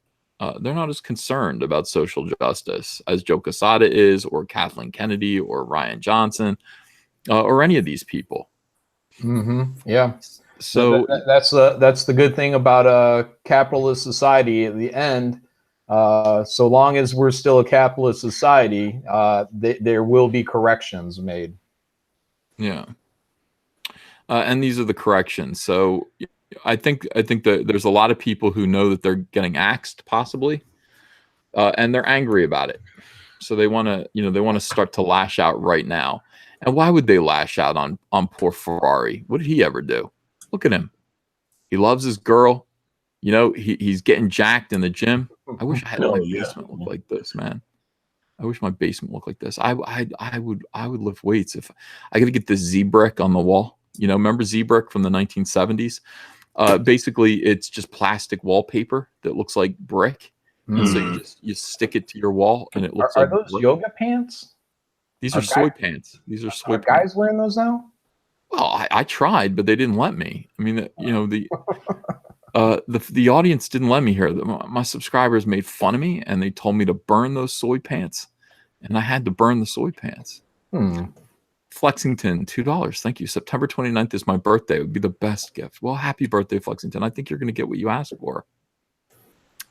They're not as concerned about social justice as Joe Quesada is, or Kathleen Kennedy, or Rian Johnson, or any of these people. Yeah. So that's the good thing about a capitalist society. At the end, so long as we're still a capitalist society, there will be corrections made. Yeah. And these are the corrections. So I think that there's a lot of people who know that they're getting axed, possibly, and they're angry about it. So they want to start to lash out right now. And why would they lash out on poor Ferrari? What did he ever do? Look at him. He loves his girl. He's getting jacked in the gym. I wish I had my basement look like this, man. I wish my basement looked like this. I would lift weights if I got to get this Z-Brick on the wall. Remember Z-Brick from the 1970s? Basically, it's just plastic wallpaper that looks like brick, and so you stick it to your wall, and it looks like. Are those yoga pants? These are soy pants. These are soy pants. Guys wearing those now? Well, I tried, but they didn't let me. I mean, the audience didn't let me here. My subscribers made fun of me, and they told me to burn those soy pants, and I had to burn the soy pants. Flexington, $2. Thank you. September 29th is my birthday. It would be the best gift. Well, happy birthday, Flexington. I think you're going to get what you asked for.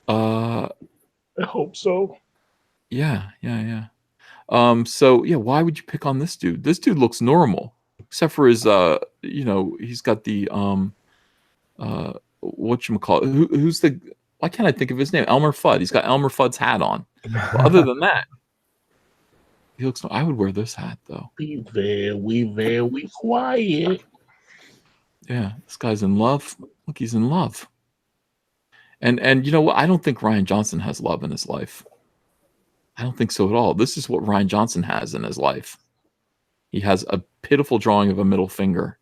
I hope so. Yeah. So yeah, why would you pick on this dude? This dude looks normal, except for his he's got the whatchamacallit. Who's the, why can't I think of his name? Elmer Fudd. He's got Elmer Fudd's hat on. But other than that, he looks. I would wear this hat though. Be very quiet. Yeah, this guy's in love. Look, he's in love. And you know what? I don't think Rian Johnson has love in his life. I don't think so at all. This is what Rian Johnson has in his life. He has a pitiful drawing of a middle finger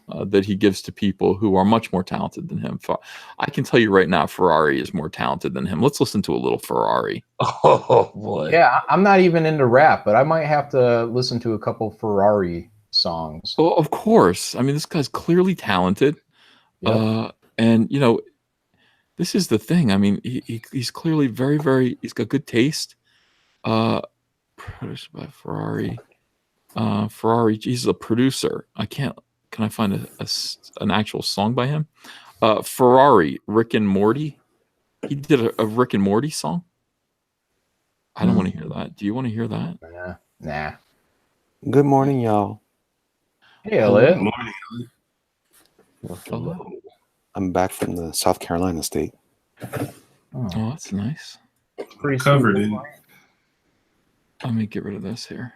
that he gives to people who are much more talented than him. I can tell you right now, Ferrari is more talented than him. Let's listen to a little Ferrari. Oh boy. Yeah, I'm not even into rap, but I might have to listen to a couple Ferrari songs. Well, of course. I mean, this guy's clearly talented. Yep. And, you know, this is the thing. I mean, he's clearly he's got good taste. Produced by Ferrari. Ferrari, he's a producer. Can I find an actual song by him? Ferrari, Rick and Morty. He did a Rick and Morty song. I don't want to hear that. Do you want to hear that? Nah. Good morning, y'all. Hey, Elliot. Good morning. Hello. I'm back from the South Carolina state. Oh, that's nice. Pretty Covered soon. it. Let me get rid of this here.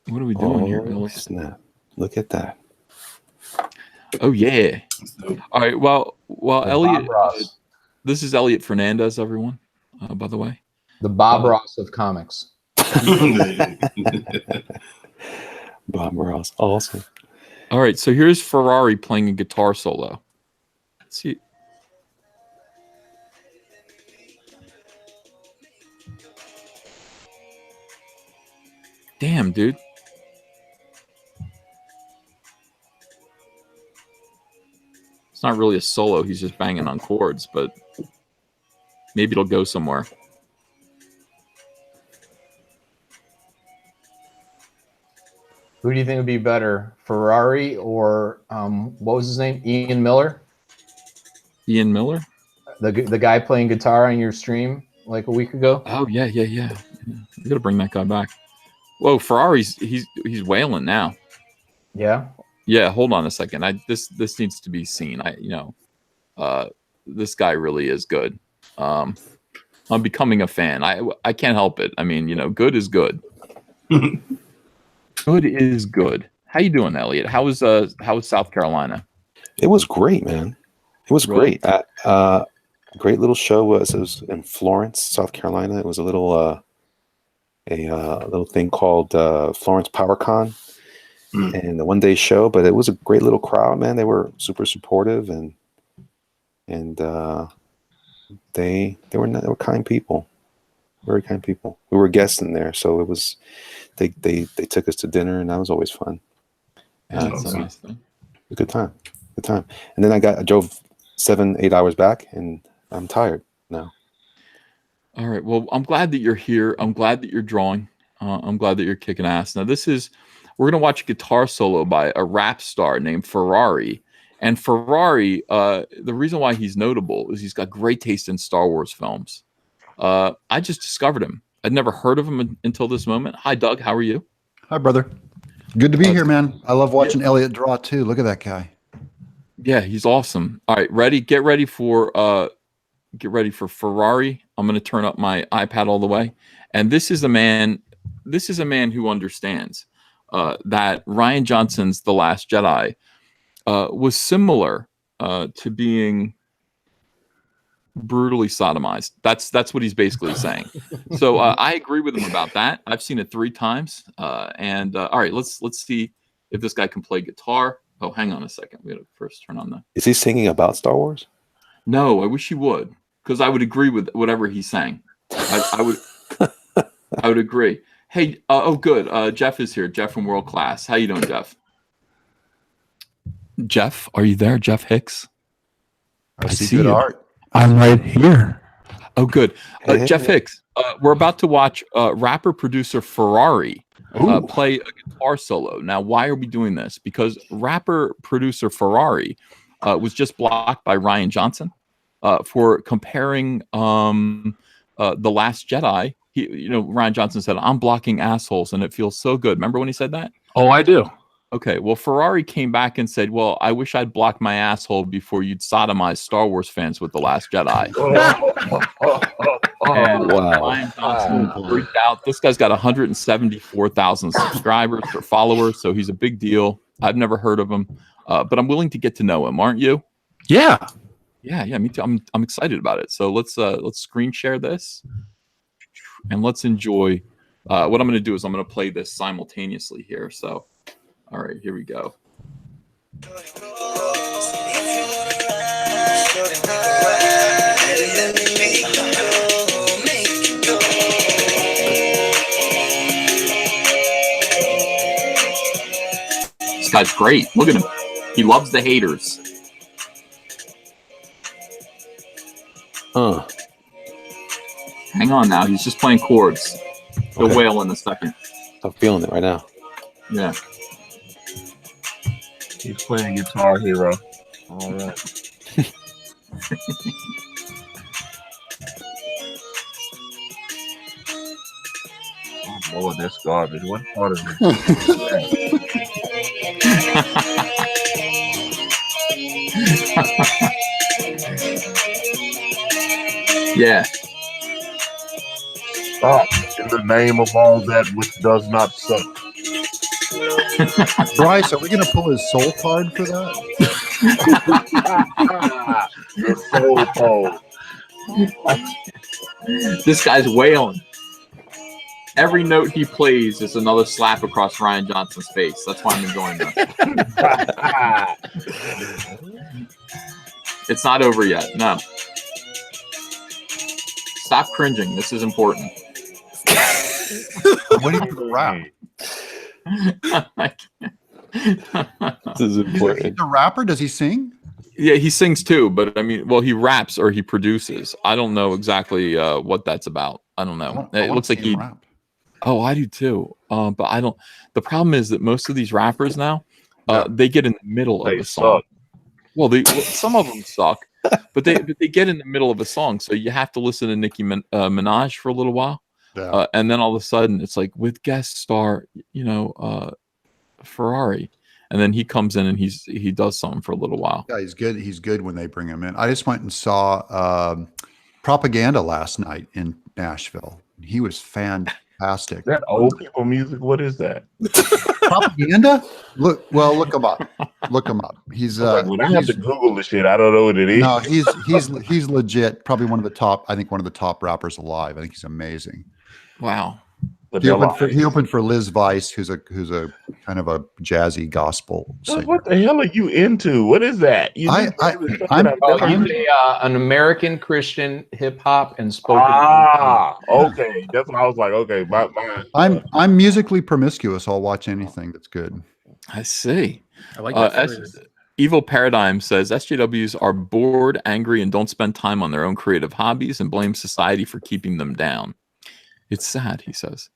What are we doing here, Oh, Elliot? snap. Look at that. Oh yeah. All right. Well, The Elliot. Bob Ross. This is Elliot Fernandez, everyone. By the way. The Bob Ross of comics. Bob Ross. Awesome. All right. So here's Ferrari playing a guitar solo. Let's see. Damn, dude. It's not really a solo. He's just banging on chords, but maybe it'll go somewhere. Who do you think would be better, Ferrari or what was his name? Ian Miller, Ian Miller? the guy playing guitar on your stream like a week ago. Oh yeah. You gotta bring that guy back. Whoa, Ferrari's he's wailing now. Yeah. Yeah, hold on a second. This needs to be seen. This guy really is good. I'm becoming a fan. I can't help it. I mean, you know, good is good. Good is good. How you doing, Elliot? How was South Carolina? It was great, man. It was Really? great. Great little show. It was in Florence, South Carolina. It was a little thing called Florence PowerCon. And the 1-day show, but it was a great little crowd, man. They were super supportive and they were kind people, very kind people. We were guests in there, so it was they took us to dinner, and that was always fun. Yeah, that's a nice thing. A good time. And then I drove 7-8 hours back, and I'm tired now. All right. Well, I'm glad that you're here. I'm glad that you're drawing. I'm glad that you're kicking ass. Now, we're going to watch a guitar solo by a rap star named Ferrari. And Ferrari, the reason why he's notable is he's got great taste in Star Wars films. I just discovered him. I'd never heard of him until this moment. Hi, Doug. How are you? Hi, brother. Good to be here, man. I love watching Elliot draw, too. Look at that guy. Yeah, he's awesome. All right, ready? Get ready for Ferrari. I'm going to turn up my iPad all the way. And this is a man who understands that Rian Johnson's The Last Jedi was similar to being brutally sodomized. That's what he's basically saying. So I agree with him about that. I've seen it 3 times. All right, let's see if this guy can play guitar. Oh, hang on a second. We got to first turn on the. Is he singing about Star Wars? No, I wish he would, because I would agree with whatever he's saying. I would. I would agree. Hey, good. Jeff is here. Jeff from World Class. How you doing, Jeff? Jeff, are you there? Jeff Hicks. I see see good you. art. I'm right here. Oh, good. Hey, Jeff Hicks. We're about to watch rapper producer Ferrari play a guitar solo. Now, why are we doing this? Because rapper producer Ferrari was just blocked by Rian Johnson for comparing The Last Jedi. Rian Johnson said, "I'm blocking assholes, and it feels so good." Remember when he said that? Oh, I do. Okay, well, Ferrari came back and said, "Well, I wish I'd blocked my asshole before you'd sodomize Star Wars fans with The Last Jedi." And wow. Rian Johnson freaked out. This guy's got 174,000 subscribers or followers, so he's a big deal. I've never heard of him, but I'm willing to get to know him. Aren't you? Yeah. Yeah, me too. I'm excited about it. So let's screen share this, and let's enjoy. What I'm going to do is I'm going to play this simultaneously here. So All right, here we go. This guy's great. Look at him. He loves the haters. Hang on now. He's just playing chords. He'll Okay. wail in a second. I'm feeling it right now. Yeah. He's playing Guitar Hero. All right. Oh, Lord, that's garbage. What part of it? Yeah. Stop. In the name of all that which does not suck. Bryce, are we going to pull his soul card for that? Your soul pole. This guy's wailing. Every note he plays is another slap across Ryan Johnson's face. That's why I'm enjoying this. It's not over yet. No. Stop cringing. This is important. I'm waiting for the rap. This is He's important. a rapper. Does he sing? Yeah, he sings too, but I mean, well, he raps or he produces. I don't know exactly what that's about. I don't know. I It wanna looks like see him he. rap. Oh, I do too. But I don't. The problem is that most of these rappers now, Yeah. they get in the middle of They a song. suck. Well, some of them suck, but they get in the middle of a song, so you have to listen to Nicki Minaj for a little while, Yeah. and then all of a sudden it's like with guest star, Ferrari, and then he comes in and he does something for a little while. Yeah, he's good. He's good when they bring him in. I just went and saw Propaganda last night in Nashville. He was fantastic. That old people music. What is that? Propaganda? Look him up. Look him up. He's When I have to Google the shit, I don't know what it is. no, he's legit. Probably one of the top. I think one of the top rappers alive. I think he's amazing. Wow. But He opened for Liz Weiss, who's a kind of a jazzy gospel singer. what the hell are you into? What is that? You I'm- just- I'm- He's an American Christian hip hop and spoken. Okay. That's what I was like. Okay, my I'm musically promiscuous. I'll watch anything that's good. I see. I like that S- phrase. Evil Paradigm says SJWs are bored, angry, and don't spend time on their own creative hobbies and blame society for keeping them down. It's sad, he says.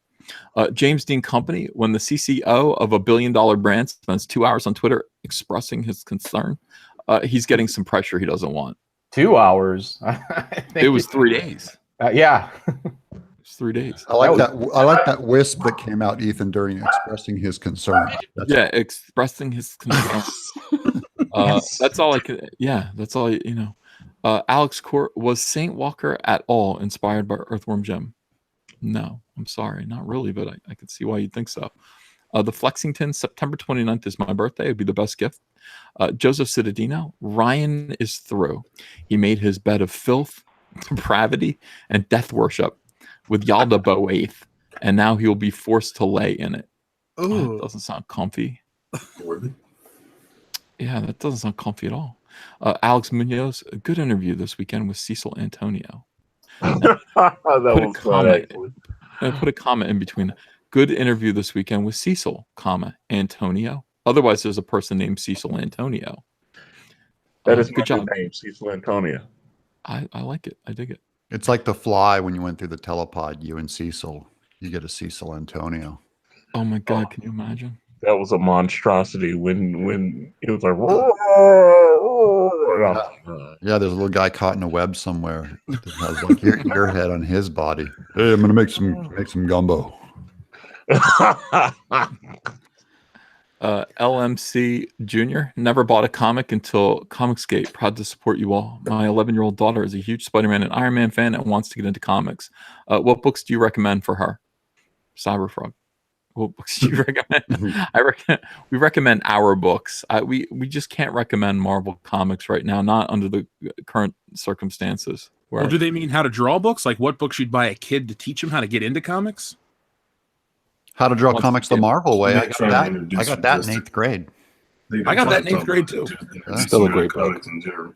James Dean Company, when the CCO of $1 billion brand spends 2 hours on Twitter expressing his concern, he's getting some pressure he doesn't want. 2 hours. It was 3 days. Yeah. It was 3 days. I like that. I like that wisp that came out, Ethan, during expressing his concern. Yeah, expressing his concern. That's all I could. Yeah, that's all. Alex Court, was Saint Walker at all inspired by Earthworm Jim? No, I'm sorry, not really, but I could see why you'd think so. The Flexington, September 29th is my birthday. It'd be the best gift. Joseph Citadino, Ryan is through. He made his bed of filth, depravity, and death worship with Yalda Boath, and now he will be forced to lay in it. Ooh. Doesn't sound comfy. Worthy. Yeah, that doesn't sound comfy at all. Alex Munoz, a good interview this weekend with Cecil Antonio. that Put a was fun, comment. actually. And put a comment in between. Good interview this weekend with Cecil, Antonio. Otherwise, there's a person named Cecil Antonio. That is good my job. name, Cecil Antonio. I like it. I dig it. It's like The Fly when you went through the telepod. You and Cecil, you get a Cecil Antonio. Oh my God, can you imagine? That was a monstrosity when it was like. Yeah, there's a little guy caught in a web somewhere that has like your head on his body. Hey, I'm gonna make some gumbo. LMC Jr. never bought a comic until Comicsgate. Proud to support you all. My 11-year-old daughter is a huge Spider-Man and Iron Man fan and wants to get into comics. What books do you recommend for her? Cyberfrog. What books do you recommend? We recommend our books. We just can't recommend Marvel comics right now, not under the current circumstances. Well, do they mean how to draw books? Like what books you'd buy a kid to teach him how to get into comics? How to Draw Wants Comics to the get- Marvel Way. I They're got trying to that. introduce I got that in just- 8th grade. I got that in 8th grade, too. Still a great book. comics in general.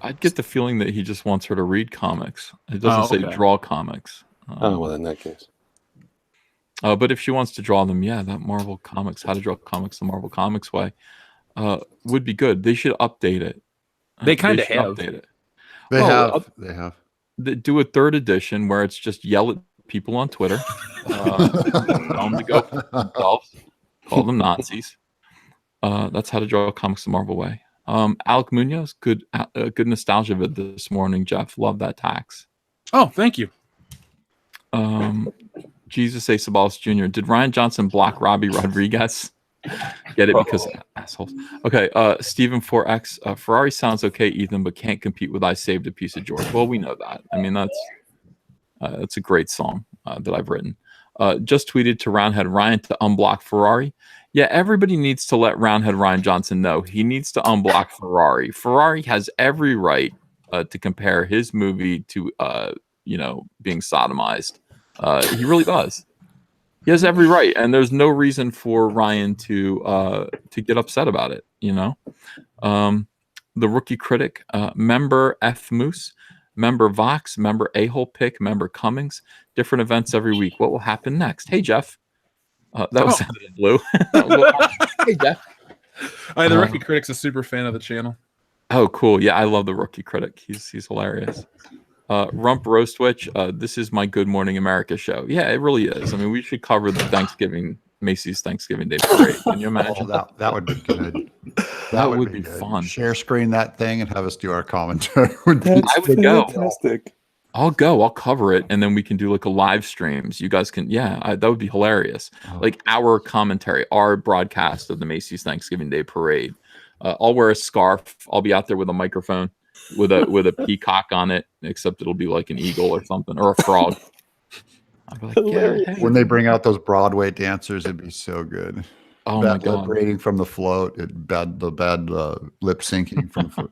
I'd get the feeling that he just wants her to read comics. It doesn't say okay. draw comics. Oh, well, in that case. But if she wants to draw them, yeah, that Marvel Comics, How to Draw Comics the Marvel Comics Way, would be good. They should update it. They kinda should have. update it. They Well, have. They have. Do a 3rd edition where it's just yell at people on Twitter, tell them to go for themselves, call them Nazis. That's How to Draw Comics the Marvel Way. Alec Munoz, good nostalgia vid this morning, Jeff. Love that tax. Oh, thank you. Jesus A. Sabalas Jr. Did Ryan Johnson block Robbie Rodriguez? Get it because assholes. Okay, Stephen 4X. Ferrari sounds okay, Ethan, but can't compete with I Saved a Piece of George. Well, we know that. I mean, that's a great song that I've written. Just tweeted to Roundhead Ryan to unblock Ferrari. Yeah, everybody needs to let Roundhead Ryan Johnson know he needs to unblock Ferrari. Ferrari has every right to compare his movie to being sodomized. He really does. He has every right, and there's no reason for Ryan to get upset about it. The Rookie Critic, member F Moose, member Vox, member A-Hole Pick, member Cummings. Different events every week. What will happen next? Hey Jeff, that was blue. Hey Jeff. The Rookie Critic's a super fan of the channel. Oh, cool. Yeah, I love the Rookie Critic. He's hilarious. Rump Roastwitch, this is my Good Morning America show. Yeah, it really is. I mean, we should cover the Macy's Thanksgiving Day Parade. Can you imagine? That would be good. That would be good. fun. Share screen that thing and have us do our commentary. I would go. Fantastic. I'll go. I'll cover it, and then we can do like a live streams. You guys can, that would be hilarious. Like our commentary, our broadcast of the Macy's Thanksgiving Day Parade. I'll wear a scarf. I'll be out there with a microphone, with a peacock on it, except it'll be like an eagle or something, or a frog. I'll be like, hey. When they bring out those Broadway dancers, it'd be so good. Oh Bad my god, vibrating from the float, the bad lip syncing from.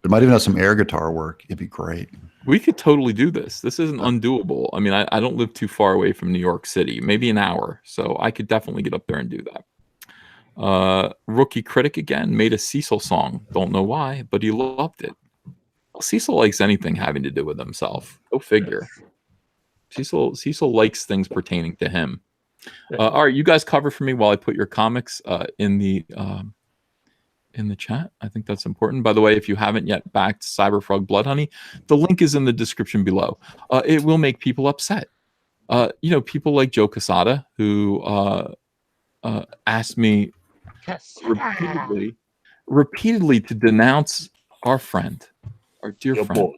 They might even have some air guitar work. It'd be great. we could totally do this. This isn't undoable. I mean, I don't live too far away from New York City, maybe an hour, so I could definitely get up there and do that. Rookie Critic again made a Cecil song. Don't know why, but he loved it. Cecil likes anything having to do with himself. Go figure. Cecil likes things pertaining to him. All right, you guys cover for me while I put your comics in the chat. I think that's important. By the way, if you haven't yet backed Cyberfrog Blood Honey, the link is in the description below. It will make people upset. People like Joe Quesada, who asked me repeatedly to denounce our friend, our dear friend,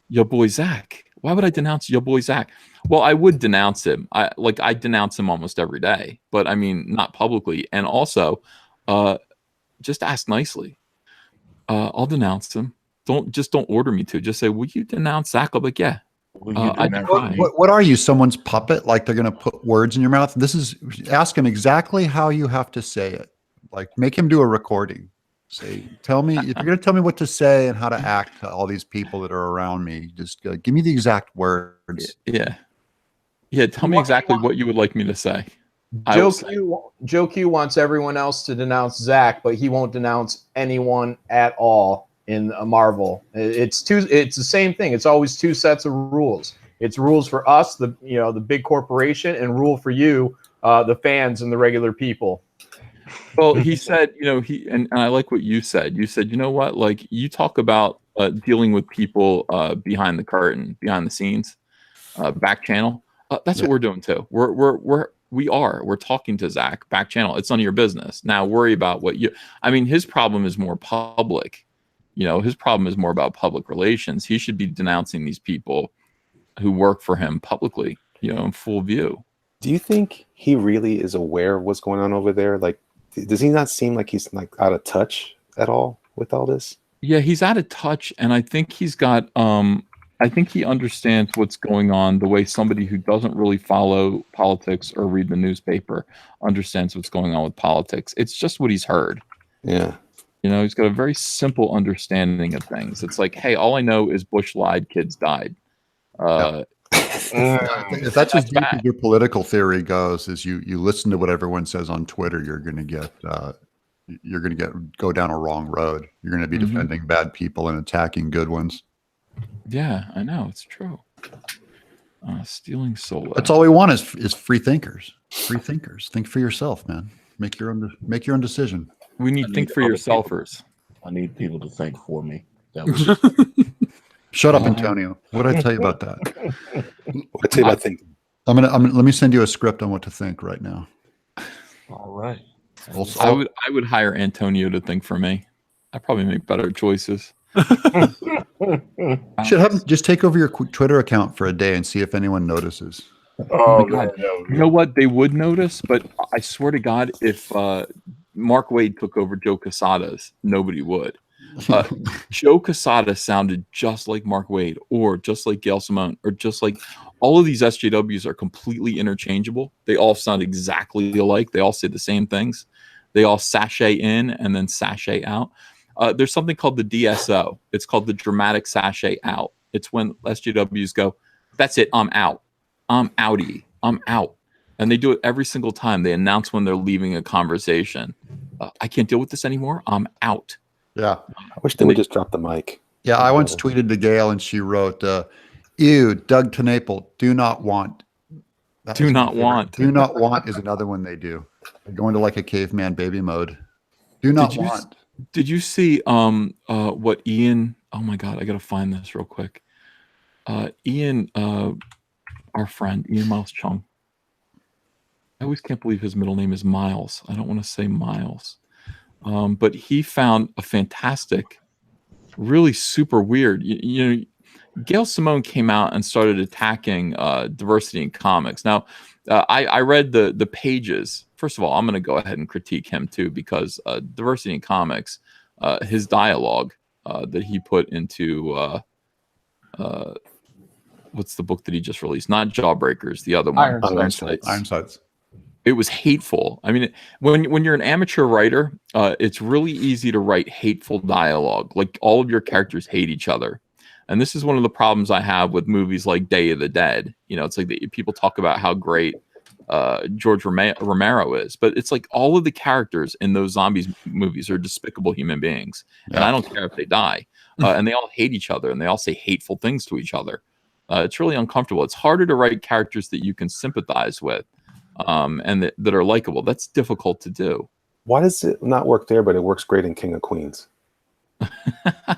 your boy Zach. Why would I denounce your boy Zach? Well, I would denounce him. I denounce him almost every day, but I mean, not publicly. And also, just ask nicely. I'll denounce him. Don't order me to. Just say, will you denounce Zach? I'll be like, yeah. What are you? Someone's puppet? Like they're going to put words in your mouth? Ask him exactly how you have to say it. Like make him do a recording. Say, tell me, if you're going to tell me what to say and how to act to all these people that are around me, just give me the exact words. Yeah. Tell me exactly what you would like me to say. Joe Q wants everyone else to denounce Zach, but he won't denounce anyone at all in Marvel. It's the same thing. It's always two sets of rules. It's rules for us, the big corporation, and rule for you, the fans and the regular people. Well, he said, and I like what you said. You said, you know what? Like you talk about dealing with people behind the curtain, behind the scenes, back channel. That's what we're doing too. We're talking to Zach back channel. It's none of your business. Now worry about his problem is more public. His problem is more about public relations. He should be denouncing these people who work for him publicly, in full view. Do you think he really is aware of what's going on over there? Like, does he not seem like he's like out of touch at all with all this? Yeah, he's out of touch, and I think he's got I think he understands what's going on the way somebody who doesn't really follow politics or read the newspaper understands what's going on with politics. It's just what he's heard. Yeah. He's got a very simple understanding of things. It's like, hey, all I know is Bush lied, kids died. If that's as That's deep bad. as your political theory goes, is you listen to what everyone says on Twitter, you're going to go down a wrong road. You're going to be Mhm. defending bad people and attacking good ones. Yeah, I know it's true. Stealing solo. That's all we want is free thinkers. Free thinkers. Think for yourself, man. Make your own decision. We I need think need for other yourselfers. I need people to think for me. That was Shut up, Um, Antonio. What did I tell you about that? I tell you about thinking. Let me send you a script on what to think right now. all right. I would hire Antonio to think for me. I probably make better choices. Should have him just take over your Twitter account for a day and see if anyone notices. Oh, my God. man, that would You know what? They would notice, but I swear to God, if Mark Wade took over Joe Quesada's, nobody would. Joe Quesada sounded just like Mark Wade, or just like Gail Simone, or just like all of these SJWs are completely interchangeable. They all sound exactly alike. They all say the same things. They all sashay in and then sashay out. There's something called the DSO. It's called the dramatic sashay out. It's when SJWs go, that's it, I'm out. I'm outie. I'm out. And they do it every single time. They announce when they're leaving a conversation. I can't deal with this anymore. I'm out. Yeah. I wish they would just drop the mic. Yeah, I once tweeted to Gail and she wrote, ew, Doug TeNapel, do not want. That Do was my not favorite. want. Do not want is another one they do. They go into like a caveman baby mode. Do not Did you want. Did you see what Ian? Oh my God, I gotta find this real quick. Ian, our friend Ian Miles Chung. I always can't believe his middle name is Miles. I don't want to say Miles, but he found a fantastic, really super weird. You know, Gail Simone came out and started attacking diversity in comics. Now, I read the pages. First of all, I'm going to go ahead and critique him too, because diversity in comics, his dialogue that he put into what's the book that he just released? Not Jawbreakers, the other one. Ironsides. Ironsides. It was hateful. I mean, when you're an amateur writer, it's really easy to write hateful dialogue. Like all of your characters hate each other. And this is one of the problems I have with movies like Day of the Dead. You know, it's like people talk about how great George Romero is, but it's like all of the characters in those zombies movies are despicable human beings. Yeah. And I don't care if they die. And they all hate each other and they all say hateful things to each other. It's really uncomfortable. It's harder to write characters that you can sympathize with and that are likable. That's difficult to do. Why does it not work there, but it works great in King of Queens?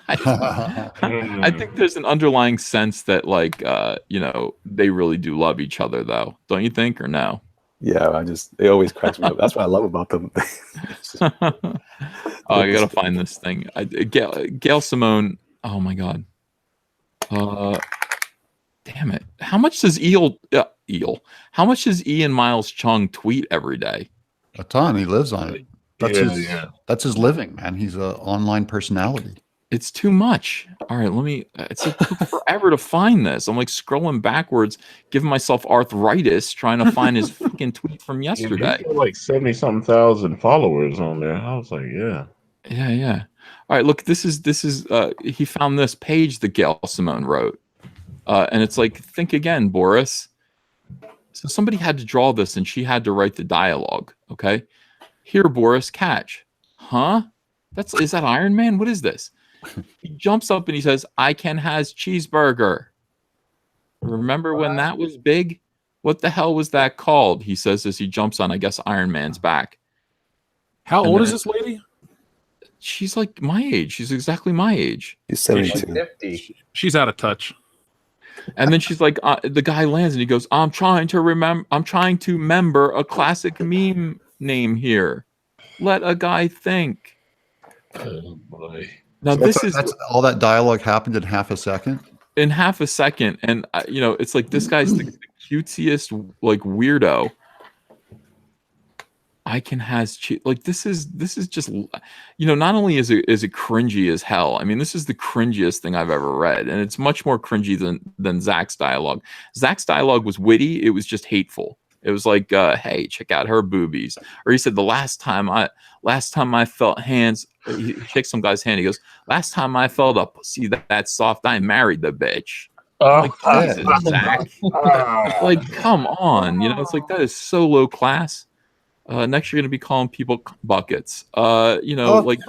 I think there's an underlying sense that, like, you know, they really do love each other, though. Don't you think, or no? Yeah, it always cracks me up. That's what I love about them. I gotta find this thing. Gail Simone. Oh my God. Damn it! How much does How much does Ian Miles Chung tweet every day? A ton. He lives on it. Yeah. That's his living, man. He's an online personality. It's too much. All right, let me. It took forever to find this. I'm like scrolling backwards, giving myself arthritis, trying to find his fucking tweet from yesterday. He's got like 70-something thousand followers on there. I was like, yeah. Yeah. All right, look, this is he found this page that Gail Simone wrote. And it's like, think again, Boris. So somebody had to draw this and she had to write the dialogue. Okay. Here, Boris, catch. Huh? Is that Iron Man? What is this? He jumps up and he says, I can has cheeseburger. Remember when that was big? What the hell was that called? He says as he jumps on, I guess, Iron Man's back. How And old then is this lady? She's like my age. She's exactly my age. He's 72. 50. She's out of touch. And then she's like, the guy lands and he goes, I'm trying to member a classic meme name here. Let a guy think. Oh, boy. Now, So this is that's all that dialogue happened in half a second. in half a second. And, you know, it's like this guy's the cutesiest, like, weirdo. I can has like this is just, you know, not only is it cringy as hell. I mean, this is the cringiest thing I've ever read, and it's much more cringy than Zach's dialogue. Zach's dialogue was witty. It was just hateful. It was like, hey, check out her boobies. Or he said, the last time I felt hands, he shakes some guy's hand. He goes, last time I felt up, see that soft, I married the bitch. Like, Oh, Jesus, Zach. Like, come on. You know, it's like that is so low class. Next, you're going to be calling people buckets. You know, like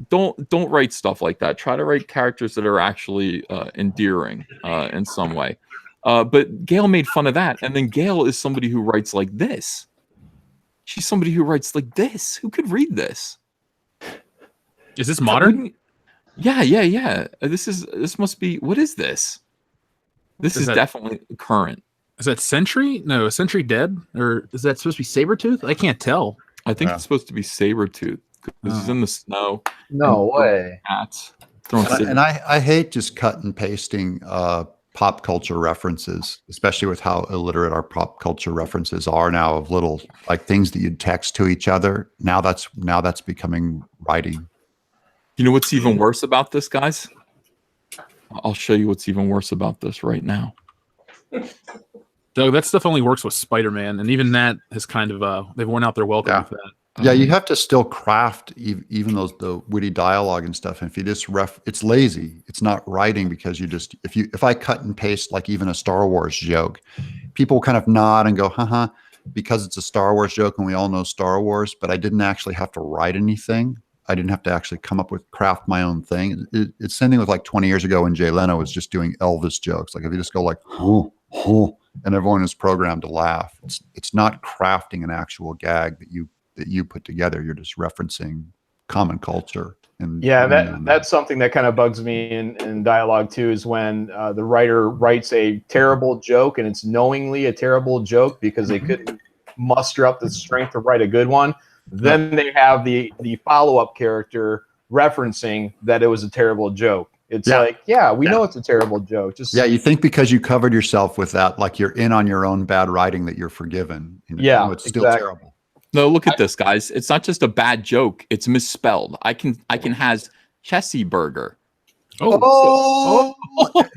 don't write stuff like that. Try to write characters that are actually endearing in some way. But Gail made fun of that, and then Gail is somebody who writes like this. She's somebody who writes like this. Who could read this? Is this modern? Yeah. This must be. What is this? This is that- definitely current. Is that Sentry? No, Sentry dead? Or is that supposed to be Sabretooth? I can't tell. I think Yeah. it's supposed to be Sabretooth because he's in the snow. No way. Hats. Throwing And I hate just cut and pasting pop culture references, especially with how illiterate our pop culture references are now, of little like things that you'd text to each other. Now that's becoming writing. You know what's even worse about this, guys? I'll show you what's even worse about this right now. Doug, that stuff only works with Spider-Man, and even that has kind of they've worn out their welcome Yeah. with that. Yeah, you have to still craft even those the witty dialogue and stuff. And if you just it's lazy. It's not writing because you just if I cut and paste like even a Star Wars joke, people kind of nod and go, haha, because it's a Star Wars joke and we all know Star Wars, but I didn't actually have to write anything. I didn't have to actually come up with craft my own thing. It's same thing with like 20 years ago when Jay Leno was just doing Elvis jokes. Like if you just go like, and everyone is programmed to laugh. It's not crafting an actual gag that you put together. You're just referencing common culture. And Yeah, that's something that kind of bugs me in dialogue too, is when the writer writes a terrible joke and it's knowingly a terrible joke because they couldn't muster up the strength to write a good one. Then they have the follow-up character referencing that it was a terrible joke. It's like, we know it's a terrible joke. Just you think because you covered yourself with that, like you're in on your own bad writing, that you're forgiven. Yeah, it's still exactly. terrible. No, look at this, guys. It's not just a bad joke. It's misspelled. I can has Chessie Burger. Oh,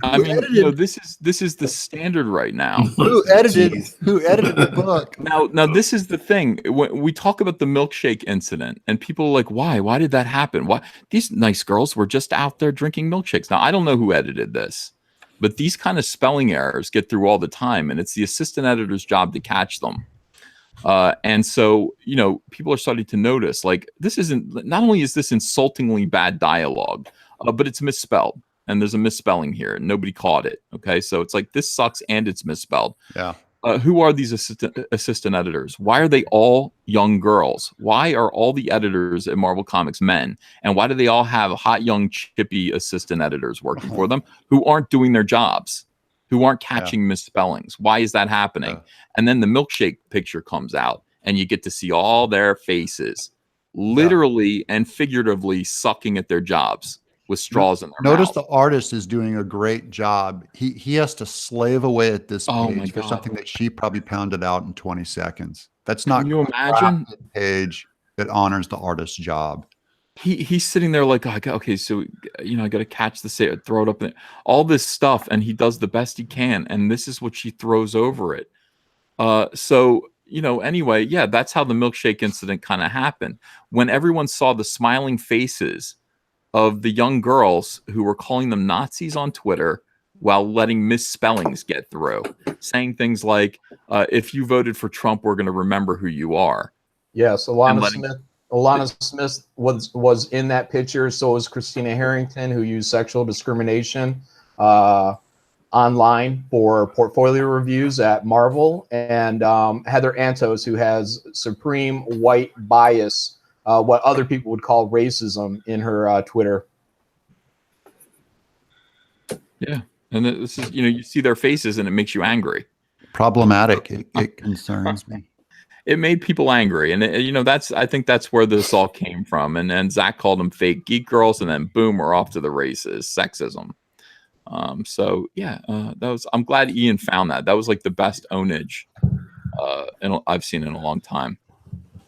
I mean, you know, this is the standard right now. who edited the book? Now this is the thing. When we talk about the milkshake incident, and people are like, why did that happen? Why these nice girls were just out there drinking milkshakes? Now I don't know who edited this, but these kind of spelling errors get through all the time, and it's the assistant editor's job to catch them. And so, you know, people are starting to notice, like, not only is this insultingly bad dialogue, but it's misspelled, and there's a misspelling here and nobody caught it. Okay. So it's like, this sucks and it's misspelled. Yeah. Who are these assistant editors? Why are they all young girls? Why are all the editors at Marvel Comics men? And why do they all have hot, young, chippy assistant editors working for them who aren't doing their jobs, who aren't catching misspellings? Why is that happening? And then the milkshake picture comes out and you get to see all their faces literally and figuratively sucking at their jobs with straws in their Notice mouth. the artist is doing a great job. He has to slave away at this Oh my page for God. something that she probably pounded out in 20 seconds. That's not Can you imagine? crafted page that honors the artist's job. He's sitting there like, okay, so, you know, I got to catch the throw it up in all this stuff, and he does the best he can, and this is what she throws over it. So, you know, anyway, that's how the milkshake incident kind of happened. When everyone saw the smiling faces of the young girls who were calling them Nazis on Twitter while letting misspellings get through, saying things like, if you voted for Trump, we're going to remember who you are. Yes, Alana Smith was in that picture. So was Christina Harrington, who used sexual discrimination online for portfolio reviews at Marvel, and Heather Antos, who has supreme white bias, what other people would call racism, in her Twitter. Yeah, and this is, you know, you see their faces and it makes you angry. Problematic. It concerns me. It made people angry, and you know, I think that's where this all came from. And Zach called them fake geek girls, and then boom, we're off to the races, sexism. So I'm glad Ian found that. That was like the best ownage I've seen in a long time.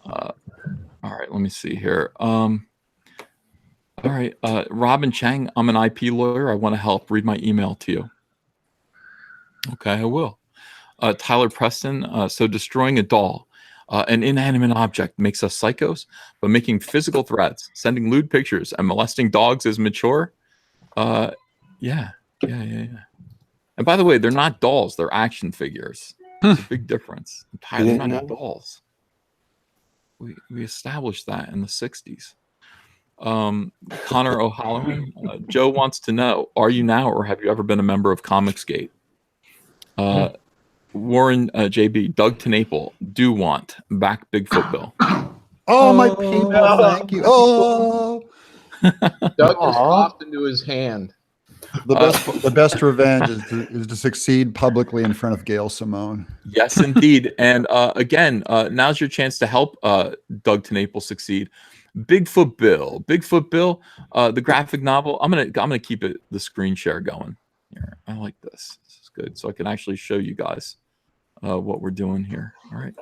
All right, let me see here. All right, Robin Chang, I'm an IP lawyer. I want to help. Read my email to you. Okay, I will. Tyler Preston, so destroying a doll, an inanimate object, makes us psychos, but making physical threats, sending lewd pictures, and molesting dogs is mature? Yeah. Yeah. And by the way, they're not dolls; they're action figures. There's a big difference. They're didn't not know? dolls. We established that in the '60s. Connor O'Halloran, Joe wants to know: are you now, or have you ever been a member of Comicsgate? Warren JB, Doug TeNapel, do want back Bigfoot Bill. Oh, my peanut. Thank you. Oh, Doug just popped into his hand. the best revenge is to succeed publicly in front of Gail Simone. Yes, indeed. And again, now's your chance to help Doug TeNapel succeed. Bigfoot Bill, the graphic novel. I'm gonna keep the screen share going here. I like this. This is good, so I can actually show you guys what we're doing here. All right,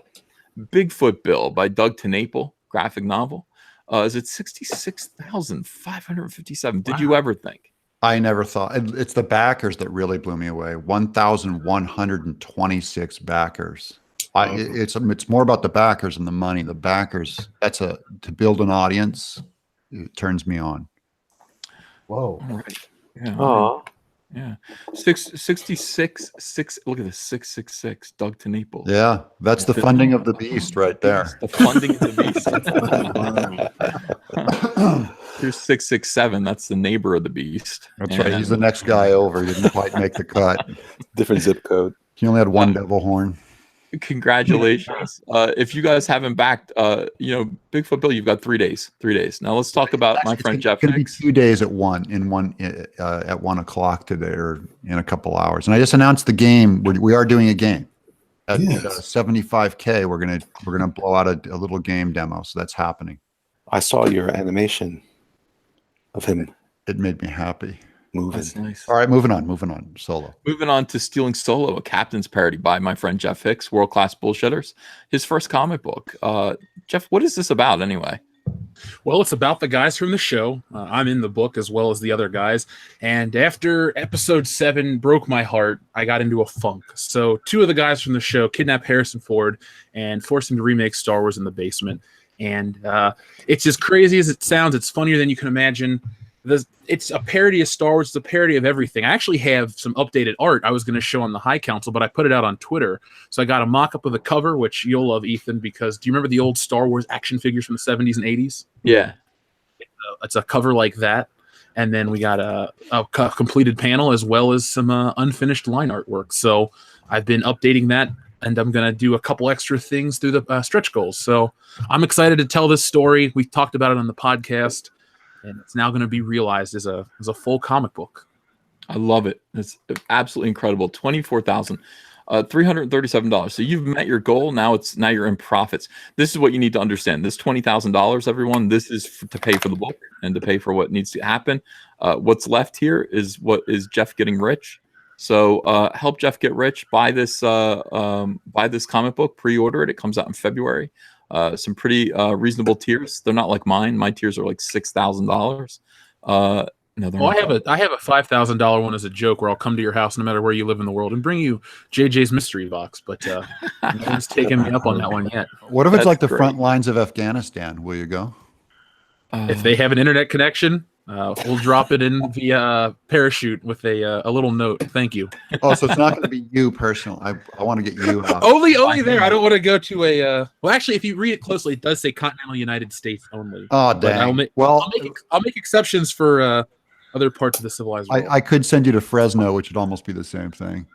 Bigfoot Bill by Doug TeNapel, graphic novel. Is it 66,557? Did you ever think? I never thought. It's the backers that really blew me away. 1,126 backers. It's more about the backers than the money. The backers, to build an audience, it turns me on. Whoa. All right. Yeah. Oh, Yeah. 66. Look at this. 666. Doug TeNapel. Yeah, that's the funding of the beast right there. The funding of the beast. Here's 667. That's the neighbor of the beast. That's right. He's the next guy over. He didn't quite make the cut. different zip code. He only had one devil horn. Congratulations. If you guys haven't backed, Bigfoot Bill, you've got 3 days. 3 days. Now let's talk about my friend Jeff It's going to be Hicks. 2 days at 1 o'clock today, or in a couple hours. And I just announced the game. We are doing a game at Yes. 75K. We're gonna blow out a little game demo. So that's happening. I saw your animation of him It made me happy. moving. That's nice. All right, moving on. Solo. Moving on to Stealing Solo, a captain's parody by my friend Jeff Hicks, World Class Bullshitters. His first comic book. Jeff, what is this about anyway? Well, it's about the guys from the show. I'm in the book as well as the other guys. And after episode 7 broke my heart, I got into a funk. So 2 of the guys from the show kidnapped Harrison Ford and forced him to remake Star Wars in the basement. And it's as crazy as it sounds. It's funnier than you can imagine. It's a parody of Star Wars. It's a parody of everything. I actually have some updated art I was going to show on the High Council, but I put it out on Twitter. So I got a mock-up of the cover, which you'll love, Ethan, because do you remember the old Star Wars action figures from the 70s and 80s? Yeah. It's a cover like that. And then we got a completed panel as well as some unfinished line artwork. So I've been updating that, and I'm going to do a couple extra things through the stretch goals. So I'm excited to tell this story. We talked about it on the podcast, and it's now going to be realized as a full comic book. I love it. It's absolutely incredible. $24,337. So you've met your goal. Now you're in profits. This is what you need to understand. This $20,000, everyone, this is to pay for the book and to pay for what needs to happen. What's left here is what is Jeff getting rich. So help Jeff get rich. Buy this comic book. Pre-order it. It comes out in February. Some pretty reasonable tiers. They're not like mine. My tiers are like $6,000. No, they're not. I have a $5,000 one as a joke where I'll come to your house no matter where you live in the world and bring you JJ's mystery box, but no one's taken me up on that one yet. What if it's That's like the great. front lines of Afghanistan? Will you go? If they have an internet connection, we'll drop it in via parachute with a little note. Thank you. Oh, so it's not going to be you personally. I want to get you out. Only there. I don't want to go to a. Well, actually, if you read it closely, it does say continental United States only. Oh, But dang. I'll make exceptions for other parts of the civilized world. I could send you to Fresno, which would almost be the same thing.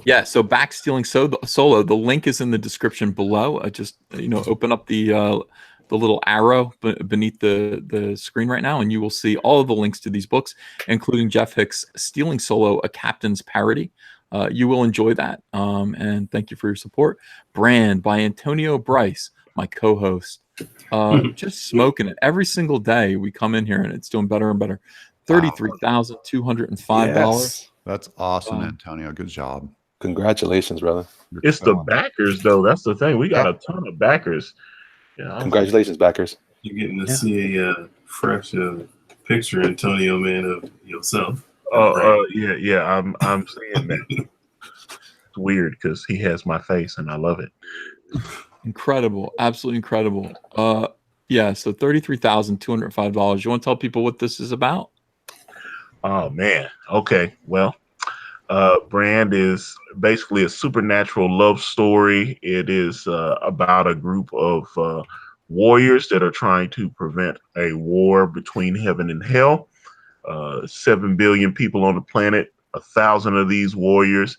Yeah, so back Stealing Solo. The link is in the description below. Just open up the little arrow beneath the screen right now, and you will see all of the links to these books, including Jeff Hicks' Stealing Solo, a captain's parody. You will enjoy that, and thank you for your support. Brand by Antonio Bryce, my co-host. Just smoking it every single day. We come in here and it's doing better and better. $33,205. Yes. That's awesome, Antonio. Good job. Congratulations, brother. It's the backers, though. That's the thing. We got a ton of backers. Yeah, Congratulations, backers. You're getting to see a fresh picture, Antonio, man, of yourself. yeah. I'm seeing that. It's weird because he has my face, and I love it. Incredible, absolutely incredible. So $33,205. You want to tell people what this is about? Oh man. Okay. Well, Brand is basically a supernatural love story. It is about a group of warriors that are trying to prevent a war between heaven and hell. 7 billion people on the planet, 1,000 of these warriors.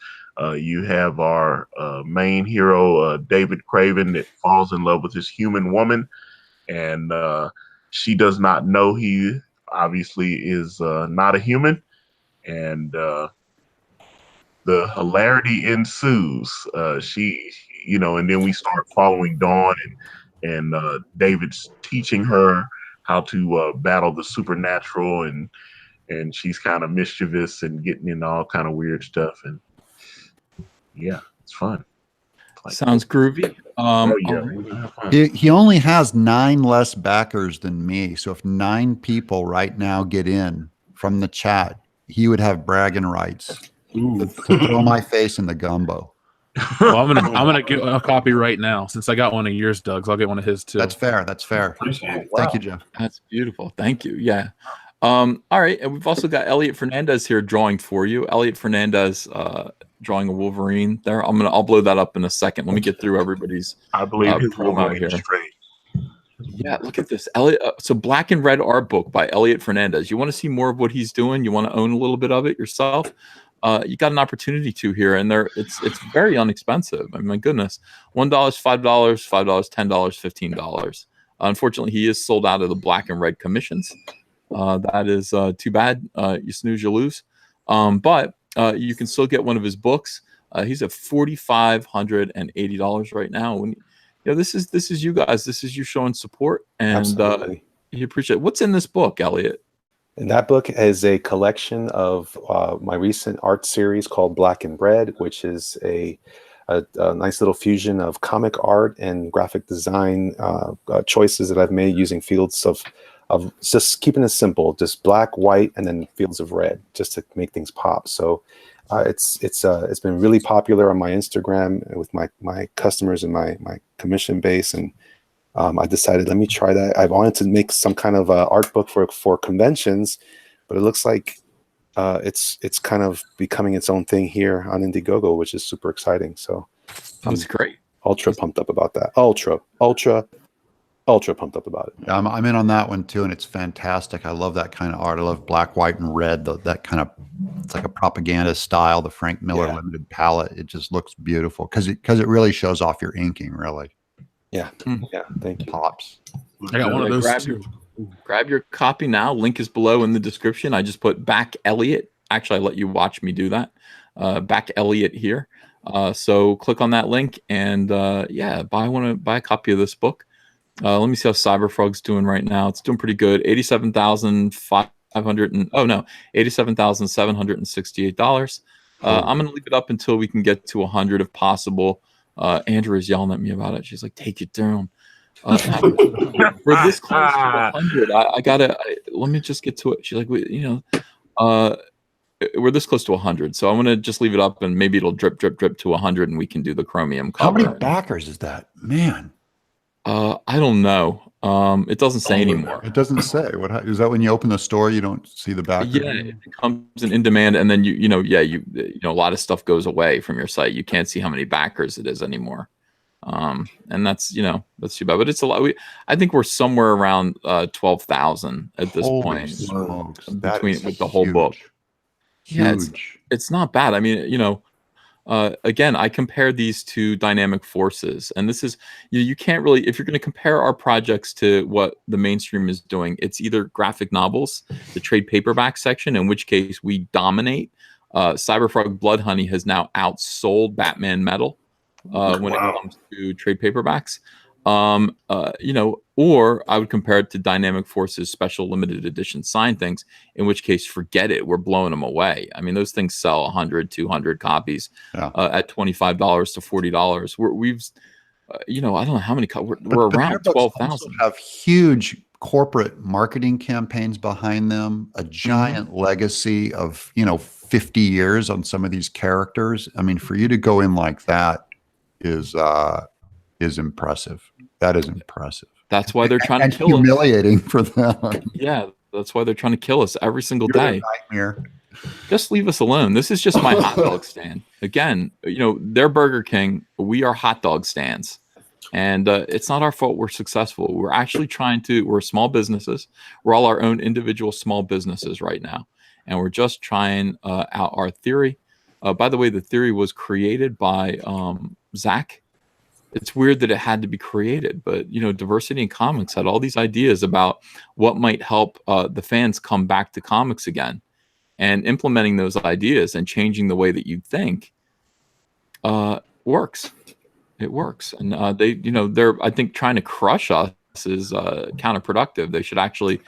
You have our main hero, David Craven, that falls in love with this human woman, and she does not know he obviously is not a human. And the hilarity ensues. And then we start following Dawn, and David's teaching her how to battle the supernatural, and she's kind of mischievous and getting into all kind of weird stuff, and yeah, it's fun. Sounds groovy. Oh yeah, all right. we're gonna have fun. He only has 9 less backers than me. So if 9 people right now get in from the chat, he would have bragging rights to throw my face in the gumbo. Well, I'm gonna get a copy right now since I got one of yours, Doug's. I'll get one of his too. That's fair. That's fair. Appreciate it. Thank you, Jeff. That's beautiful. Thank you. Yeah. All right. And we've also got Elliot Fernandez here drawing for you. Elliot Fernandez drawing a Wolverine there. I'll blow that up in a second. Let me get through everybody's. I believe his promo Wolverine here. is straight. Yeah, look at this. Elliot. So Black and Red art book by Elliot Fernandez. You want to see more of what he's doing? You want to own a little bit of it yourself? You got an opportunity to here, and it's very inexpensive. I mean, my goodness, $1, $5, $5, $10, $15. Unfortunately, he is sold out of the Black and Red commissions. That is too bad. You snooze, you lose. But you can still get one of his books. He's at $4,580 right now. When this is you guys. This is you showing support, and Absolutely. you appreciate it. What's in this book, Elliot? And that book is a collection of my recent art series called Black and Red, which is a nice little fusion of comic art and graphic design choices that I've made using fields of just keeping it simple, just black, white, and then fields of red, just to make things pop. So it's been really popular on my Instagram with my customers and my commission base, and I decided, let me try that. I wanted to make some kind of art book for conventions, but it looks like it's kind of becoming its own thing here on Indiegogo, which is super exciting. So That's great. Ultra pumped up about that. Ultra pumped up about it. Yeah, I'm in on that one too, and it's fantastic. I love that kind of art. I love black, white, and red. That kind of, it's like a propaganda style. The Frank Miller limited palette. It just looks beautiful because it really shows off your inking. Really, Yeah, thank you. pops. I got one of those grab too. Grab your copy now. Link is below in the description. I just put back Elliot. Actually, I let you watch me do that. Back Elliot here. So click on that link and buy a copy of this book. Let me see how Cyberfrog's doing right now. It's doing pretty good. $87,768. I'm gonna leave it up until we can get to 100 if possible. Andrew is yelling at me about it. She's like, "Take it down." We're this close to 100. Let me just get to it. She's like, we're this close to 100, so I'm gonna just leave it up, and maybe it'll drip to 100, and we can do the chromium cover. How many backers is that, man? I don't know. It doesn't say anymore. It doesn't say. What is that? When you open the store, you don't see the backer? Yeah, it comes in demand, and then you a lot of stuff goes away from your site. You can't see how many backers it is anymore. And that's too bad. But it's a lot. I think we're somewhere around 12,000 at this Holy point smokes, that between is with the whole book. Yeah, Huge. it's not bad. I mean, again, I compare these to Dynamic Forces, and this is you can't really, if you're going to compare our projects to what the mainstream is doing, it's either graphic novels, the trade paperback section, in which case we dominate. Cyberfrog Blood Honey has now outsold Batman Metal when it comes to trade paperbacks. Or I would compare it to Dynamic Forces special limited edition sign things, in which case, forget it. We're blowing them away. I mean, those things sell 100, 200 copies at $25 to $40. I don't know how many, we're around 12,000. Have huge corporate marketing campaigns behind them, a giant legacy of, 50 years on some of these characters. I mean, for you to go in like that is impressive. That is impressive. That's why they're trying and to kill us. humiliating for them. Yeah, That's why they're trying to kill us every single You're a day. nightmare. Just leave us alone. This is just my hot dog stand. Again, they're Burger King. We are hot dog stands. And it's not our fault we're successful. We're actually we're small businesses. We're all our own individual small businesses right now. And we're just trying out our theory. By the way, the theory was created by Zach. It's weird that it had to be created, but Diversity in Comics had all these ideas about what might help the fans come back to comics again. And implementing those ideas and changing the way that you think works. It works. And they're, I think, trying to crush us is counterproductive. They should actually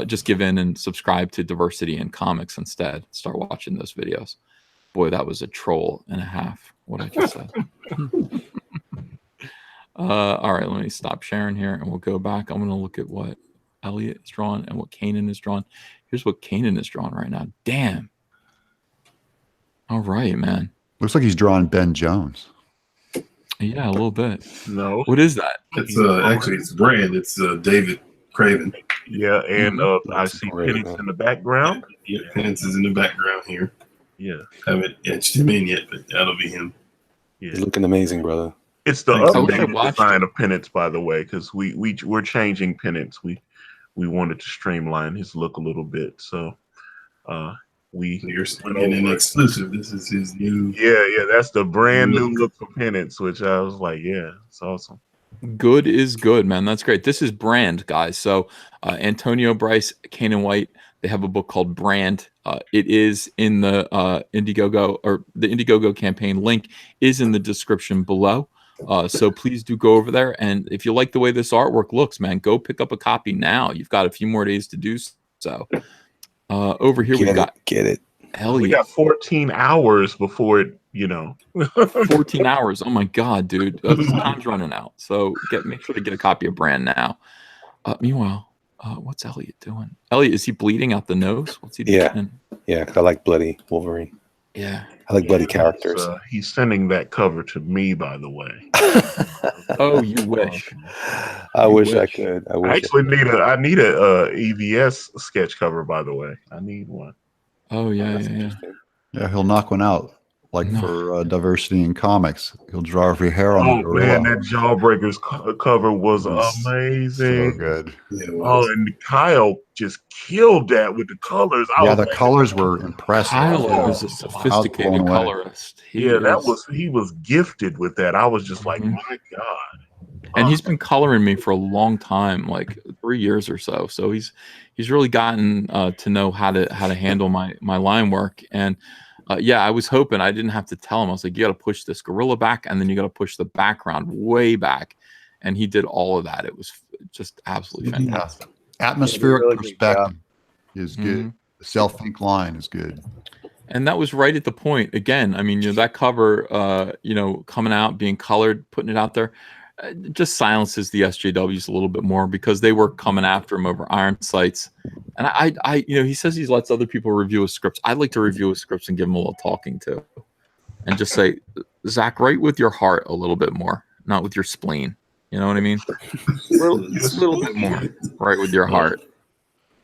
just give in and subscribe to Diversity in Comics instead. Start watching those videos. Boy, that was a troll and a half, what I just said. All right, let me stop sharing here and we'll go back. I'm going to look at what Elliot is drawn and what Kanan is drawn. Here's what Kanan is drawn right now. Damn. All right, man. Looks like he's drawing Ben Jones. Yeah, a little bit. No. What is that? It's actually it's Brand. It's David Craven. Yeah, and I see great, Penance man. in the background. Yeah, Penance is in the background here. Yeah. Haven't etched him in yet, but that'll be him. He's Yeah. looking amazing, brother. It's the Thanks. I wish I updated watched design of Penance, by the way, because we're changing Penance. We wanted to streamline his look a little bit, so we You're getting an exclusive. This is his new. yeah, that's the brand new look for Penance, which I was like, yeah, it's awesome. Good is good, man. That's great. This is Brand, guys. So Antonio Bryce, Kanan White, they have a book called Brand. It is in the Indiegogo, or the Indiegogo campaign link is in the description below. So please do go over there. And if you like the way this artwork looks, man, go pick up a copy now. You've got a few more days to do so. Over here, we got Get it. hell We yeah, got 14 hours before it, 14 hours. Oh my god, dude, time's running out. So make sure to get a copy of Brand now. Meanwhile, what's Elliot doing? Elliot, is he bleeding out the nose? What's he doing? Yeah. Yeah, 'cause I like bloody Wolverine. Yeah. I like bloody characters. He's sending that cover to me, by the way. Oh, you wish. I wish I wish. could. I I wish. actually need a EVS sketch cover, by the way. I need one. Oh yeah, That's yeah, yeah. interesting. Yeah, he'll knock one out. Like No. for Diversity in Comics, he'll draw every hair on the Oh gorilla. man, that Jawbreakers cover was It's amazing. So good. Yeah, Oh, and Kyle just killed that with the colors. I Yeah, was the like, colors were impressive. Kyle is a I was sophisticated blown away. colorist. He was gifted with that. I was just like, Mhm. my God. and he's been coloring me for a long time, like 3 years or so. So he's really gotten to know how to handle my line work. And yeah, I was hoping I didn't have to tell him. I was like, you got to push this gorilla back, and then you got to push the background way back. And he did all of that. It was just absolutely Yeah. fantastic. Atmospheric Really good perspective is good. Mhm. The self-think line is good. And that was right at the point. Again, I mean, that cover, coming out, being colored, putting it out there, just silences the SJWs a little bit more because they were coming after him over Iron Sights. And I he says he lets other people review his scripts. I'd like to review his scripts and give him a little talking to, and just say, Zach, write with your heart a little bit more, not with your spleen. You know what I mean? Just a little bit more, right, with your heart.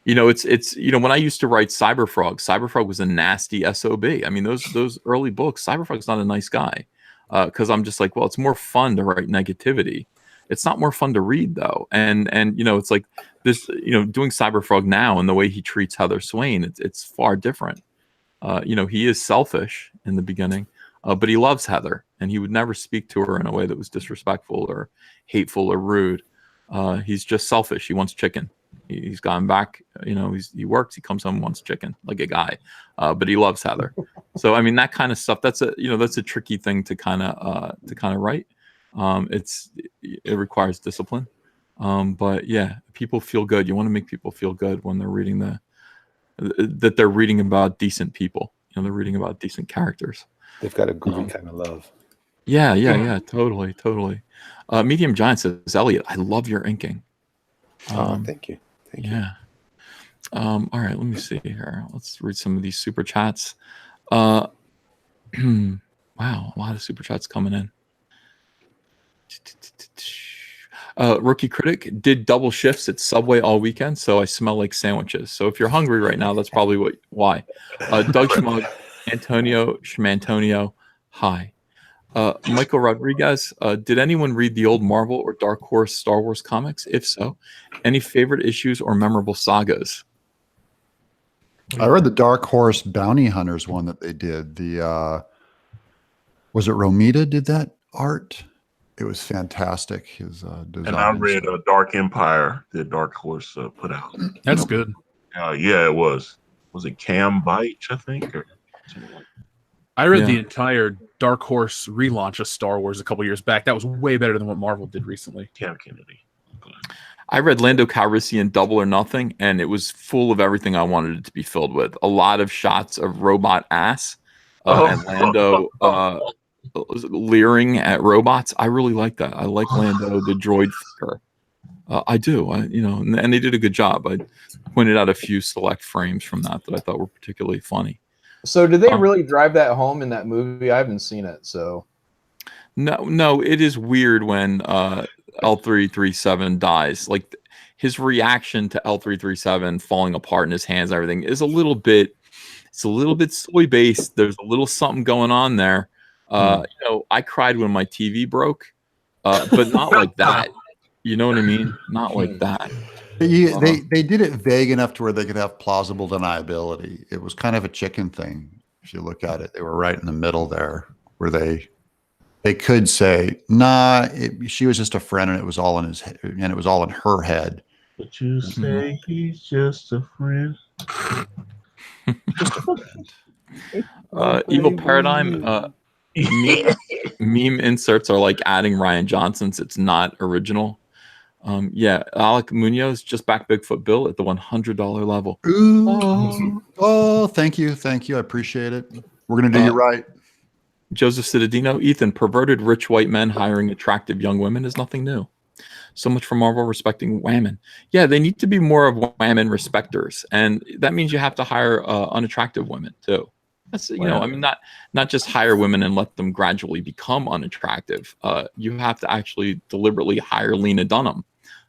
It's when I used to write Cyberfrog was a nasty SOB. I mean, those early books, Cyberfrog's not a nice guy. Because I'm just like, well, it's more fun to write negativity. It's not more fun to read though. And it's like this, doing Cyberfrog now and the way he treats Heather Swain, it's far different. He is selfish in the beginning, but he loves Heather, and he would never speak to her in a way that was disrespectful or hateful or rude. He's just selfish. He wants chicken. He's gone back, he works, he comes home, wants chicken like a guy, but he loves Heather. So, I mean, that kind of stuff, that's a tricky thing to kind of write. It requires discipline. But yeah, people feel good. You want to make people feel good when they're reading that they're reading about decent people. They're reading about decent characters. They've got a groovy kind of love. Yeah, totally. Medium Giant says, Elliot, I love your inking. Thank you. Thank you. Yeah. All right, let me see here. Let's read some of these super chats. Wow, a lot of super chats coming in. Rookie Critic did double shifts at Subway all weekend, so I smell like sandwiches. So if you're hungry right now, that's probably why. Doug Schmug, Antonio Schmantonio, hi. Michael Rodriguez, did anyone read the old Marvel or Dark Horse Star Wars comics? If so, any favorite issues or memorable sagas? I read the Dark Horse Bounty Hunters one that they did. The was it Romita did that art? It was fantastic. His design. And I read Dark Empire that Dark Horse put out. That's good. Yeah, it was. Was it Cam Beich, I think? Or something like that? I read the entire Dark Horse relaunch of Star Wars a couple years back. That was way better than what Marvel did recently. Cam Kennedy. I read Lando Calrissian Double or Nothing, and it was full of everything I wanted it to be filled with. A lot of shots of robot ass and Lando leering at robots. I really like that. I like Lando, the droid thinker. I do. And they did a good job. I pointed out a few select frames from that I thought were particularly funny. So did they really drive that home in that movie? I haven't seen it, so. No, it is weird when L337 dies. Like his reaction to L337 falling apart in his hands and everything is a little bit soy based. There's a little something going on there. I cried when my TV broke, but not like that. You know what I mean? Not like that. They did it vague enough to where they could have plausible deniability. It was kind of a chicken thing. If you look at it, they were right in the middle there, where they could say, "Nah, she was just a friend, and it was all in his head, and it was all in her head." But you say he's just a friend. Just a friend. Evil Paradigm. Meme inserts are like adding Ryan Johnson's. It's not original. Alec Munoz just backed Bigfoot Bill at the $100 level. Oh, thank you. I appreciate it. We're gonna do you right. Joseph Citadino, Ethan, perverted rich white men hiring attractive young women is nothing new. So much for Marvel respecting women. Yeah, they need to be more of women respecters, and that means you have to hire unattractive women too. That's not just hire women and let them gradually become unattractive. You have to actually deliberately hire Lena Dunham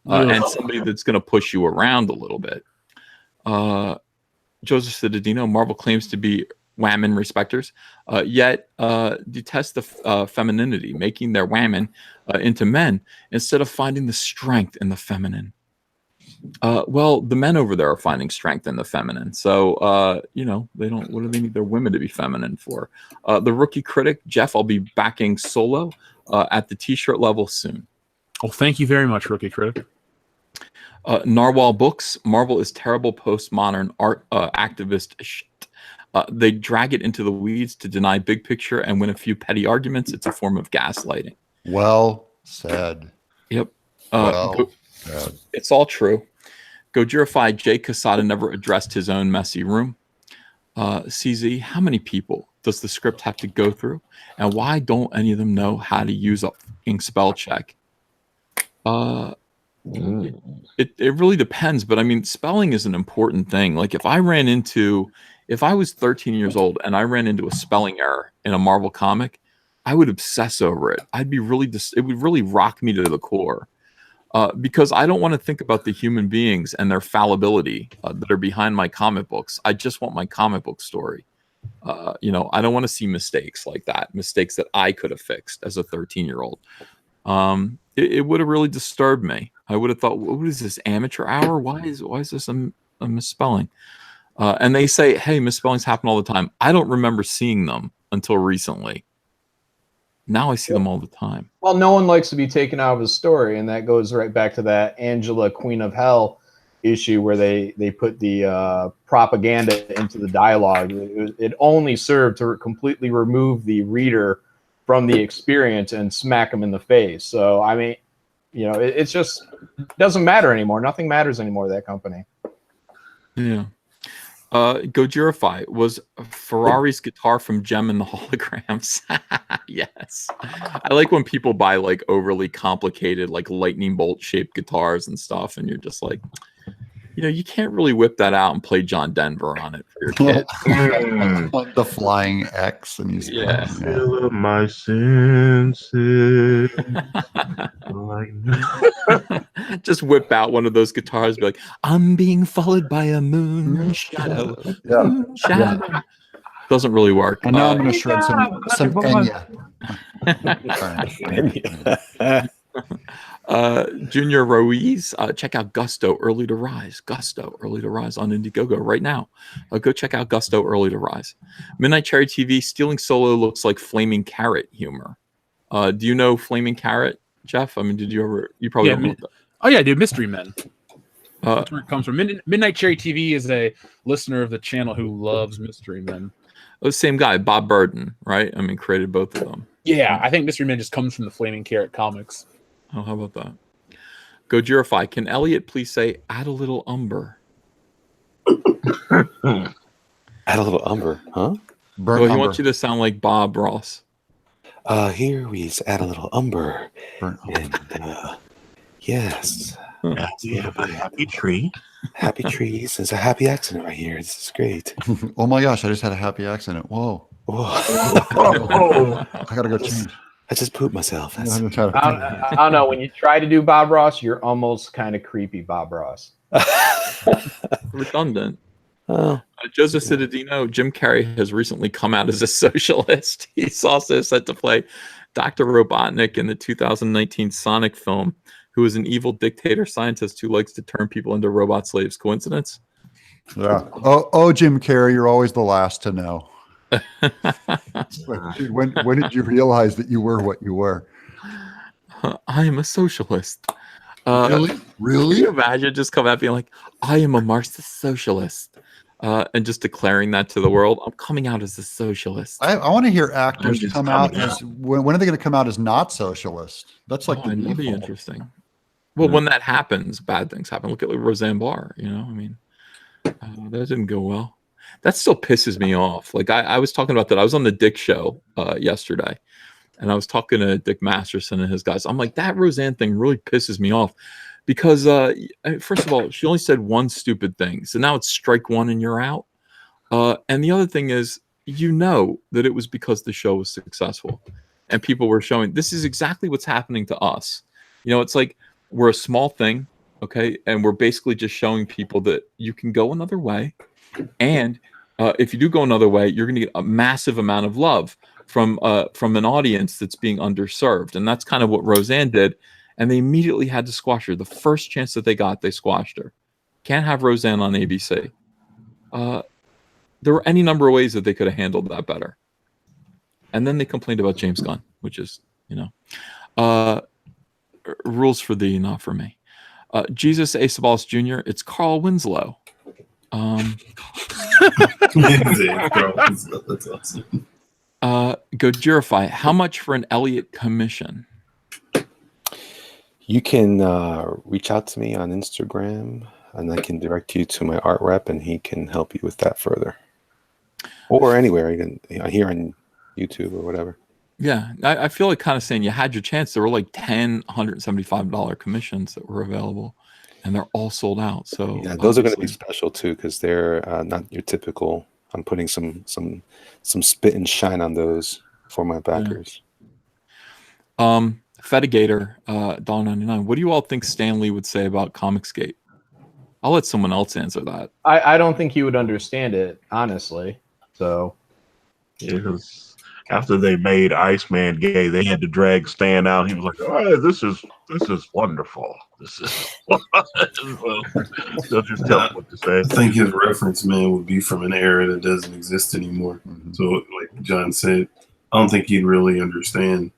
and somebody that's going to push you around a little bit. Joseph Citadino, Marvel claims to be women respecters, yet detest the femininity, making their women into men instead of finding the strength in the feminine. Well, the men over there are finding strength in the feminine. So, they don't, what do they need their women to be feminine for? The Rookie Critic, Jeff, I'll be backing Solo at the t-shirt level soon. Well, thank you very much, Rookie Critic. Narwhal Books, Marvel is terrible postmodern art activist shit. They drag it into the weeds to deny big picture and win a few petty arguments. It's a form of gaslighting. Well said. Yep. Said. It's all true. Gojirify Jay Quesada never addressed his own messy room. CZ, how many people does the script have to go through? And why don't any of them know how to use a fucking spell check? It really depends, but I mean, spelling is an important thing. Like if I was 13 years old and I ran into a spelling error in a Marvel comic, I would obsess over it. I'd be it would really rock me to the core. Because I don't want to think about the human beings and their fallibility that are behind my comic books. I just want my comic book story. I don't want to see mistakes like that, mistakes that I could have fixed as a 13-year-old. It would have really disturbed me. I would have thought, what is this, amateur hour? Why is this a misspelling? And they say, hey, misspellings happen all the time. I don't remember seeing them until recently. Now I see them all the time. Well, no one likes to be taken out of his story, and that goes right back to that Angela Queen of Hell issue where they put the propaganda into the dialogue. It only served to completely remove the reader from the experience and smack them in the face. So, I mean, it's just doesn't matter anymore. Nothing matters anymore to that company. Yeah. Gojirify was Ferrari's guitar from Gem and the Holograms. Yes. I like when people buy like overly complicated, like lightning bolt shaped guitars and stuff. And you're just like, you can't really whip that out and play John Denver on it for your kid. The flying X, and he's Yeah. Fill up my senses. Like, Just whip out one of those guitars, be like, "I'm being followed by a moon shadow." Yeah. Moon shadow. Doesn't really work. And now I'm going to shred some Enya. Junior Ruiz, check out Gusto Early to Rise. Gusto Early to Rise on Indiegogo right now. Go check out Gusto Early to Rise. Midnight Cherry TV, Stealing Solo looks like Flaming Carrot humor. Do you know Flaming Carrot, Jeff? I mean, did you ever? You probably don't know that. Oh yeah, dude, Mystery Men. That's where it comes from. Midnight Cherry TV is a listener of the channel who loves Mystery Men. The same guy, Bob Burden, right? I mean, created both of them. Yeah, I think Mystery Men just comes from the Flaming Carrot comics. Oh, how about that? Gojirify, can Elliot please say, add a little umber? Add a little umber, huh? Burnt Well, he umber. wants you to sound like Bob Ross. Here we add a little umber. Burnt umber. And yes. we have a happy tree. Happy trees. There's a happy accident right here. This is great. Oh my gosh, I just had a happy accident. Whoa. Whoa. I got to go change. I just pooped myself. That's- I don't know. When you try to do Bob Ross, you're almost kind of creepy, Bob Ross. Redundant. Oh, Joseph Citadino, Jim Carrey has recently come out as a socialist. He's also set to play Dr. Robotnik in the 2019 Sonic film, who is an evil dictator scientist who likes to turn people into robot slaves. Coincidence? Yeah. Oh, Jim Carrey, you're always the last to know. When did you realize that you were what you were? I am a socialist. Really? Can Really? you imagine just coming out being like, I am a Marxist socialist, and just declaring that to the world? I'm coming out as a socialist. I want to hear actors just come out coming as when are they going to come out as not socialist? That's like the that'd be default. interesting. Well, when that happens, bad things happen. Look at Roseanne Barr. I mean, that didn't go well. That still pisses me off. Like I was talking about that. I was on the Dick Show yesterday, and I was talking to Dick Masterson and his guys. I'm like, that Roseanne thing really pisses me off because first of all, she only said one stupid thing, so now it's strike one and you're out. And the other thing is, that it was because the show was successful, and people were showing. This is exactly what's happening to us. It's like we're a small thing, okay, and we're basically just showing people that you can go another way. And if you do go another way, you're going to get a massive amount of love from an audience that's being underserved. And that's kind of what Roseanne did. And they immediately had to squash her. The first chance that they got, they squashed her. Can't have Roseanne on ABC. There were any number of ways that they could have handled that better. And then they complained about James Gunn, which is, rules for thee, not for me. Jesus A. Sabalas Jr., it's Carl Winslow. That's awesome. Gojirify, how much for an Elliot commission? you can reach out to me on Instagram, and I can direct you to my art rep, and he can help you with that further. Or anywhere, you can here on YouTube or whatever. Yeah, I feel like kind of saying you had your chance. There were like 10 $175 commissions that were available, and they're all sold out. So Yeah, those are going to be special too, because they're not your typical. I'm putting some spit and shine on those for my backers. Fetigator, $1.99. What do you all think Stan Lee would say about Comicsgate? I'll let someone else answer that. I don't think he would understand it, honestly. So Yeah, because after they made Iceman gay, they had to drag Stan out. He was like, "Oh, this is wonderful. This is." Well, they'll just tell him what to say. I think his reference, man, would be from an era that doesn't exist anymore. Mhm. So, like John said, I don't think he'd really understand.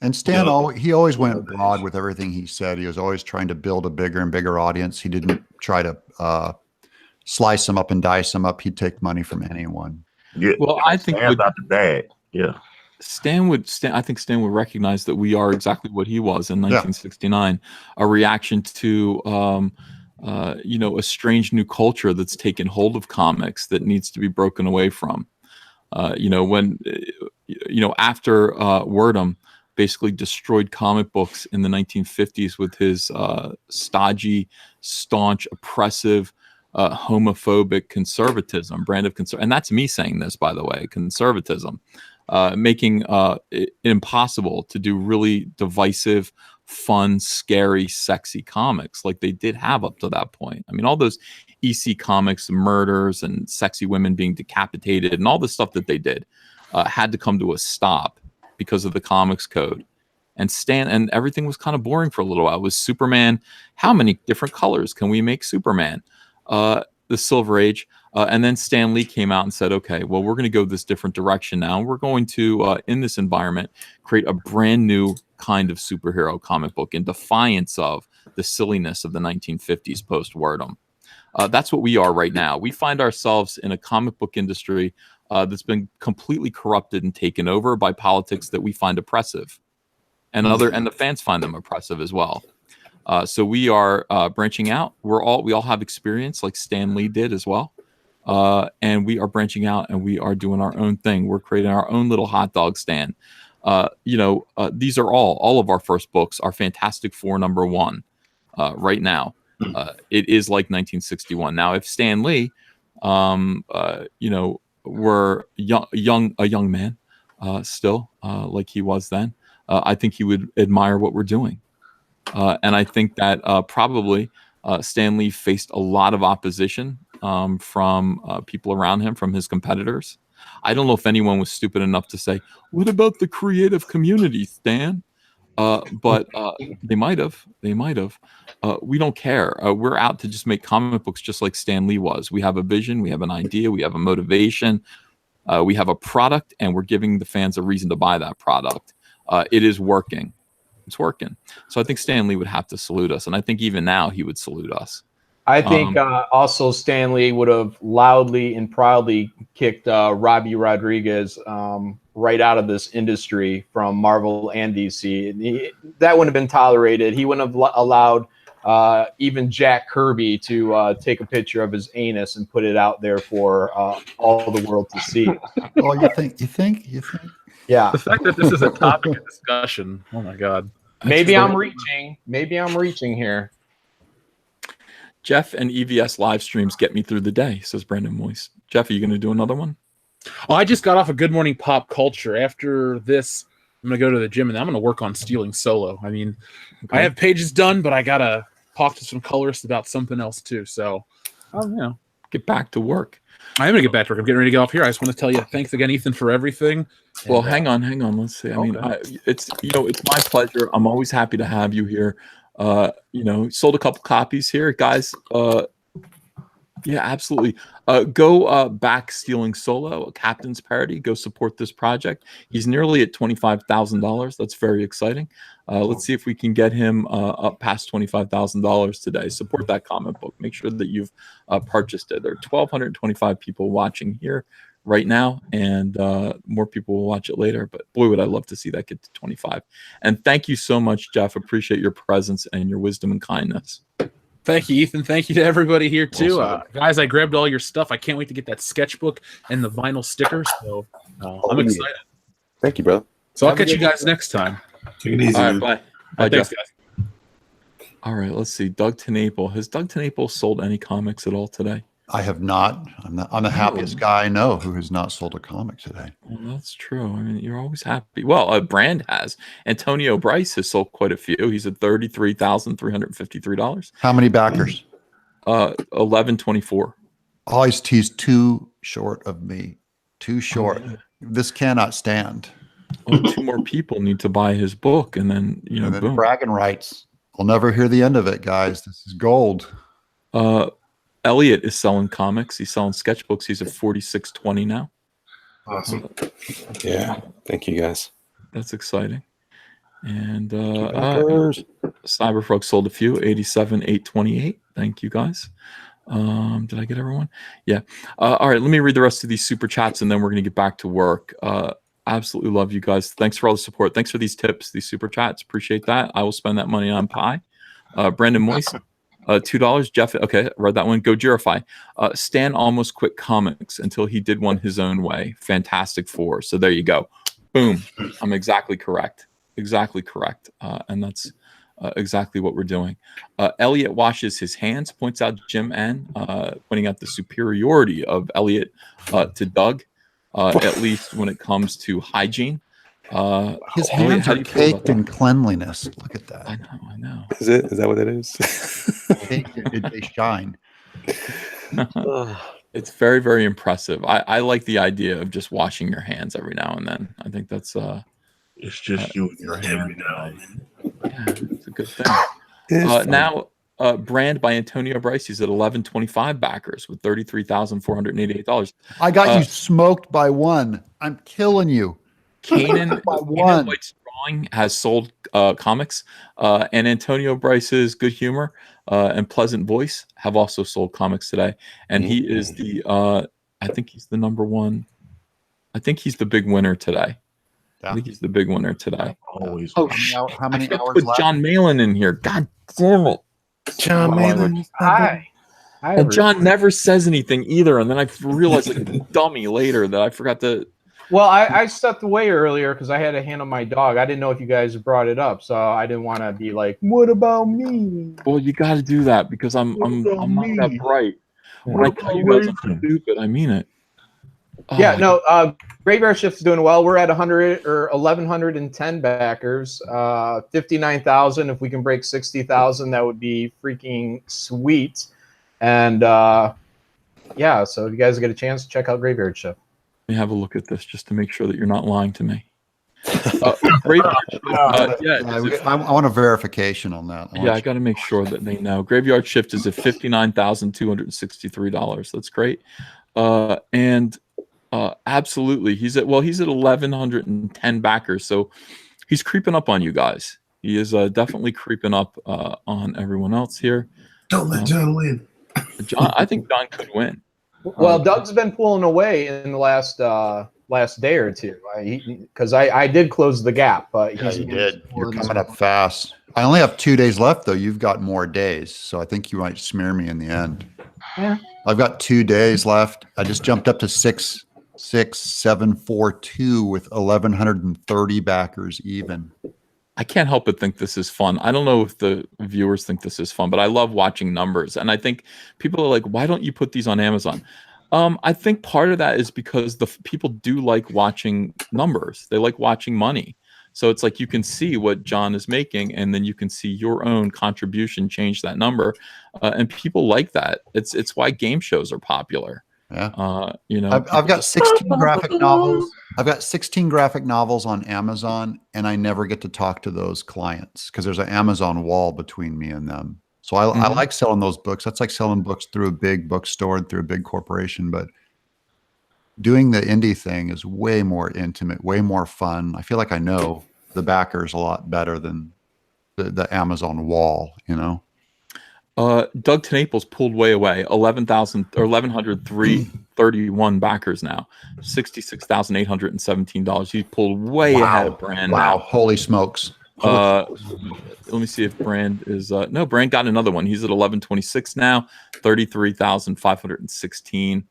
And Stan, Yeah. he always went broad with everything he said. He was always trying to build a bigger and bigger audience. He didn't try to slice them up and dice them up. He'd take money from anyone. Yeah, Well, I think Stan's with- not the dad. Yeah, I think Stan would recognize that we are exactly what he was in 1969, a reaction to a strange new culture that's taken hold of comics that needs to be broken away from. After Wordham basically destroyed comic books in the 1950s with his stodgy staunch, oppressive, homophobic conservatism, brand of conservatism. And that's me saying this, by the way, conservatism, making it impossible to do really divisive, fun, scary, sexy comics like they did have up to that point. I mean, all those EC comics, murders and sexy women being decapitated and all the stuff that they did had to come to a stop because of the comics code. And everything was kind of boring for a little while. It was Superman. How many different colors can we make Superman? The Silver Age. And then Stan Lee came out and said, okay, well, we're going to go this different direction now. We're going to, in this environment, create a brand new kind of superhero comic book in defiance of the silliness of the 1950s post-Wordum. That's what we are right now. We find ourselves in a comic book industry that's been completely corrupted and taken over by politics that we find oppressive. And the fans find them oppressive as well. So we are branching out. We all have experience like Stan Lee did as well. And we are branching out and we are doing our own thing. We're creating our own little hot dog stand. These are all of our first books are Fantastic Four #1 right now. It is like 1961. Now, if Stan Lee, were a young man still, like he was then, I think he would admire what we're doing. And I think that probably Stan Lee faced a lot of opposition from people around him, from his competitors. I don't know if anyone was stupid enough to say, what about the creative community, Stan? But they might have. We don't care. We're out to just make comic books just like Stan Lee was. We have a vision. We have an idea. We have a motivation. We have a product, and we're giving the fans a reason to buy that product. It is working. It's working. So I think Stan Lee would have to salute us. And I think even now he would salute us. I think also Stan Lee would have loudly and proudly kicked Robbie Rodriguez right out of this industry from Marvel and DC. That wouldn't have been tolerated. He wouldn't have allowed even Jack Kirby to take a picture of his anus and put it out there for all the world to see. Oh, you think? Yeah. The fact that this is a topic of discussion. Oh my God. Maybe I'm reaching here. Jeff and EVS live streams get me through the day, says Brandon Moise. Jeff, are you going to do another one? Oh, I just got off a Good Morning Pop Culture. After this, I'm going to go to the gym and I'm going to work on Stealing Solo. I mean, okay. I have pages done, but I got to talk to some colorists about something else too. So, get back to work. I am going to get back to work. I'm getting ready to go off here. I just want to tell you thanks again, Ethan, for everything. Well, hang on. Let's see. I mean, it's my pleasure. I'm always happy to have you here. Sold a couple copies here, guys. Yeah, absolutely. Go back Stealing Solo, a Captain's Parody. Go support this project. He's nearly at $25,000. That's very exciting. Let's see if we can get him up past $25,000 today. Support that comic book. Make sure that you've purchased it. There are 1,225 people watching here right now, and more people will watch it later. But boy, would I love to see that get to 25. And thank you so much, Jeff. Appreciate your presence and your wisdom and kindness. Thank you, Ethan. Thank you to everybody here too, guys. I grabbed all your stuff. I can't wait to get that sketchbook and the vinyl stickers. So I'm excited. Thank you, brother. So I'll catch you guys next time. Take it easy. All right, bye. Bye, thanks, Jeff. guys. All right, let's see. Doug Tenaple. Has Doug Tenaple sold any comics at all today? I have not. I'm the happiest guy I know who has not sold a comic today. Well, that's true. I mean, you're always happy. Well, Brand has. Antonio Bryce has sold quite a few. He's at $33,353. How many backers? 1124. Oh, he's too short of me. Too short. Oh, yeah. This cannot stand. Well, 2 more people need to buy his book, and then boom. Bragging rights. I'll never hear the end of it, guys. This is gold. Elliot is selling comics. He's selling sketchbooks. He's at $46.20 now. Awesome. Yeah. Thank you, guys. That's exciting. And Cyberfrog sold a few, $87,828. Thank you, guys. Did I get everyone? Yeah. All right. Let me read the rest of these super chats, and then we're going to get back to work. Absolutely love you guys. Thanks for all the support. Thanks for these tips, these super chats. Appreciate that. I will spend that money on pie. Brandon Moise. $2. Jeff, okay, read that one. Gojirify. Stan almost quit comics until he did one his own way. Fantastic Four. So there you go. Boom. I'm exactly correct. And that's exactly what we're doing. Elliot washes his hands, points out Jim N, pointing out the superiority of Elliot to Doug, at least when it comes to hygiene. His Elliot, hands how are do you feel about caked that? in cleanliness. Look at I that. know, I know. Is it? Is that what it is? They shine. It's very, very impressive. I like the idea of just washing your hands every now and then. I think that's It's just you and your Every hand. now and then. yeah, it's a good thing. It's fun. Now, Brand by Antonio Bryce. He's at 1125 backers with $33,488. I got Uh, you smoked by one. I'm killing you. Kanan By one. White's drawing has sold comics, and Antonio Bryce's good humor and pleasant voice have also sold comics today. And he is the, I think he's the number one. I think he's the big winner today. Yeah. I think he's the big winner today. Always. Oh, How many I forgot to hours put left? John Malin in here. God damn it. John Malin. Hi. And John never says anything either. And then I realized like a dummy later that I forgot to. Well, I stepped away earlier because I had to handle my dog. I didn't know if you guys brought it up, so I didn't want to be like, "What about me?" Well, you got to do that because I'm not that bright. When I tell you guys I'm stupid, I mean it. Yeah, Oh, no. Graveyard Shift's doing well. We're at 100 or 1,110 backers. 59,000. If we can break 60,000, that would be freaking sweet. And yeah, so if you guys get a chance, check out Graveyard Shift. Let me have a look at this just to make sure that you're not lying to me. Graveyard Shift, I want a verification on that. yeah, I got to make sure that they know. Graveyard Shift is at $59,263. That's great. And absolutely, he's at 1,110 backers, so he's creeping up on you guys. He is definitely creeping up on everyone else here. Don't let John win. John, I think John could win. Well, Doug's been pulling away in the last day or two, because I did close the gap, but Yeah, you did. You're coming up fast. I only have 2 days left, though. You've got more days, so I think you might smear me in the end. Yeah. I've got 2 days left. I just jumped up to 6,742 with 1,130 backers even. I can't help but think this is fun. I don't know if the viewers think this is fun, but I love watching numbers. And I think people are like, why don't you put these on Amazon? I think part of that is because people do like watching numbers. They like watching money. So it's like you can see what John is making, and then you can see your own contribution change that number. And people like that. It's why game shows are popular. Yeah. You know, I've got 16 graphic novels. I've got 16 graphic novels on Amazon, and I never get to talk to those clients because there's an Amazon wall between me and them. So I like selling those books. That's like selling books through a big bookstore and through a big corporation. But doing the indie thing is way more intimate, way more fun. I feel like I know the backers a lot better than the Amazon wall, you know? Doug Naples pulled way away. 1,131 backers now. $66,817. He pulled way ahead of Brand. Wow. Now. Holy smokes. Let me see if Brand is no, Brand got another one. He's at 1126 now, 33,516.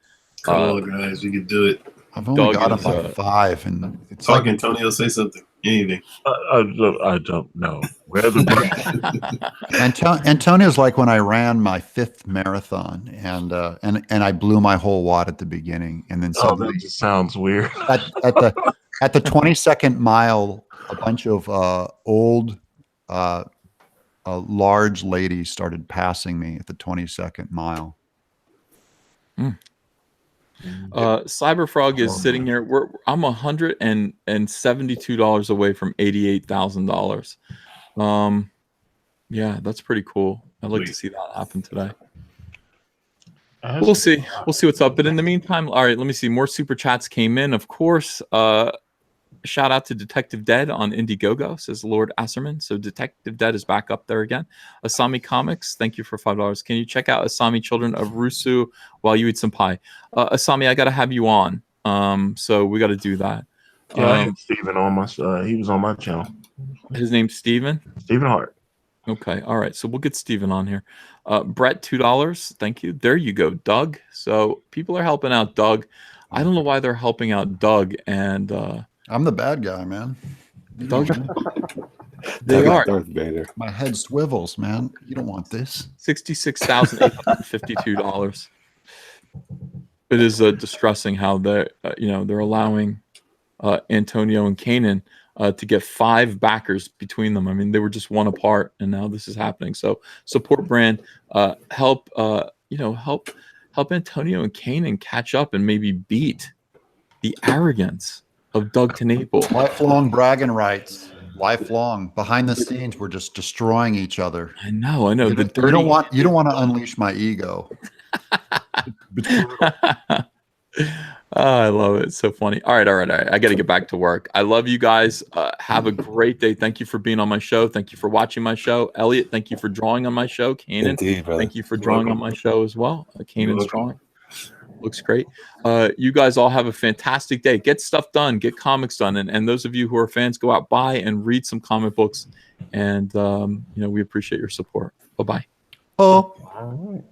Come on, guys, we can do it. I've only Doug got him is, by 5, and it's Talk, like, Antonio, say something. Anything. I don't know. Where the Antonio's like when I ran my 5th marathon, and I blew my whole wad at the beginning, and then oh, suddenly that just sounds weird. at the 22nd mile, a bunch of old, large ladies started passing me at the 22nd mile. Cyberfrog is sitting here. I'm $172 away from $88,000. Yeah, that's pretty cool. I'd like to see that happen today. We'll see. We'll see what's up. But in the meantime, all right, let me see. More super chats came in, of course. Shout out to Detective Dead on Indiegogo, says Lord Asserman. So Detective Dead is back up there again. Asami Comics, thank you for $5. Can you check out Asami Children of Rusu while you eat some pie? Asami, I got to have you on. So we got to do that. Yeah, I had Steven on my. He was on my channel. His name's Steven? Steven Hart. Okay, all right. So we'll get Steven on here. Brett, $2. Thank you. There you go, Doug. So people are helping out Doug. I don't know why they're helping out Doug and. I'm the bad guy, man. Doug, They are. Darth Vader. My head swivels, man. You don't want this. $66,852. It is distressing how they're allowing Antonio and Kanan to get 5 backers between them. I mean, they were just one apart, and now this is happening. So support brand, help Antonio and Kanan catch up and maybe beat the arrogance of Doug Knapel. Lifelong bragging rights. Lifelong. Behind the scenes, we're just destroying each other. I know. You don't want to unleash my ego. I love it. It's so funny. All right. I got to get back to work. I love you guys. Have a great day. Thank you for being on my show. Thank you for watching my show. Elliot, thank you for drawing on my show. Kanan, Indeed, brother. thank you for drawing on my show as well. Kanan's drawing. Looks great. You guys all have a fantastic day. Get stuff done. Get comics done. And those of you who are fans, go out, buy and read some comic books. And, we appreciate your support. Bye-bye. Oh. All right.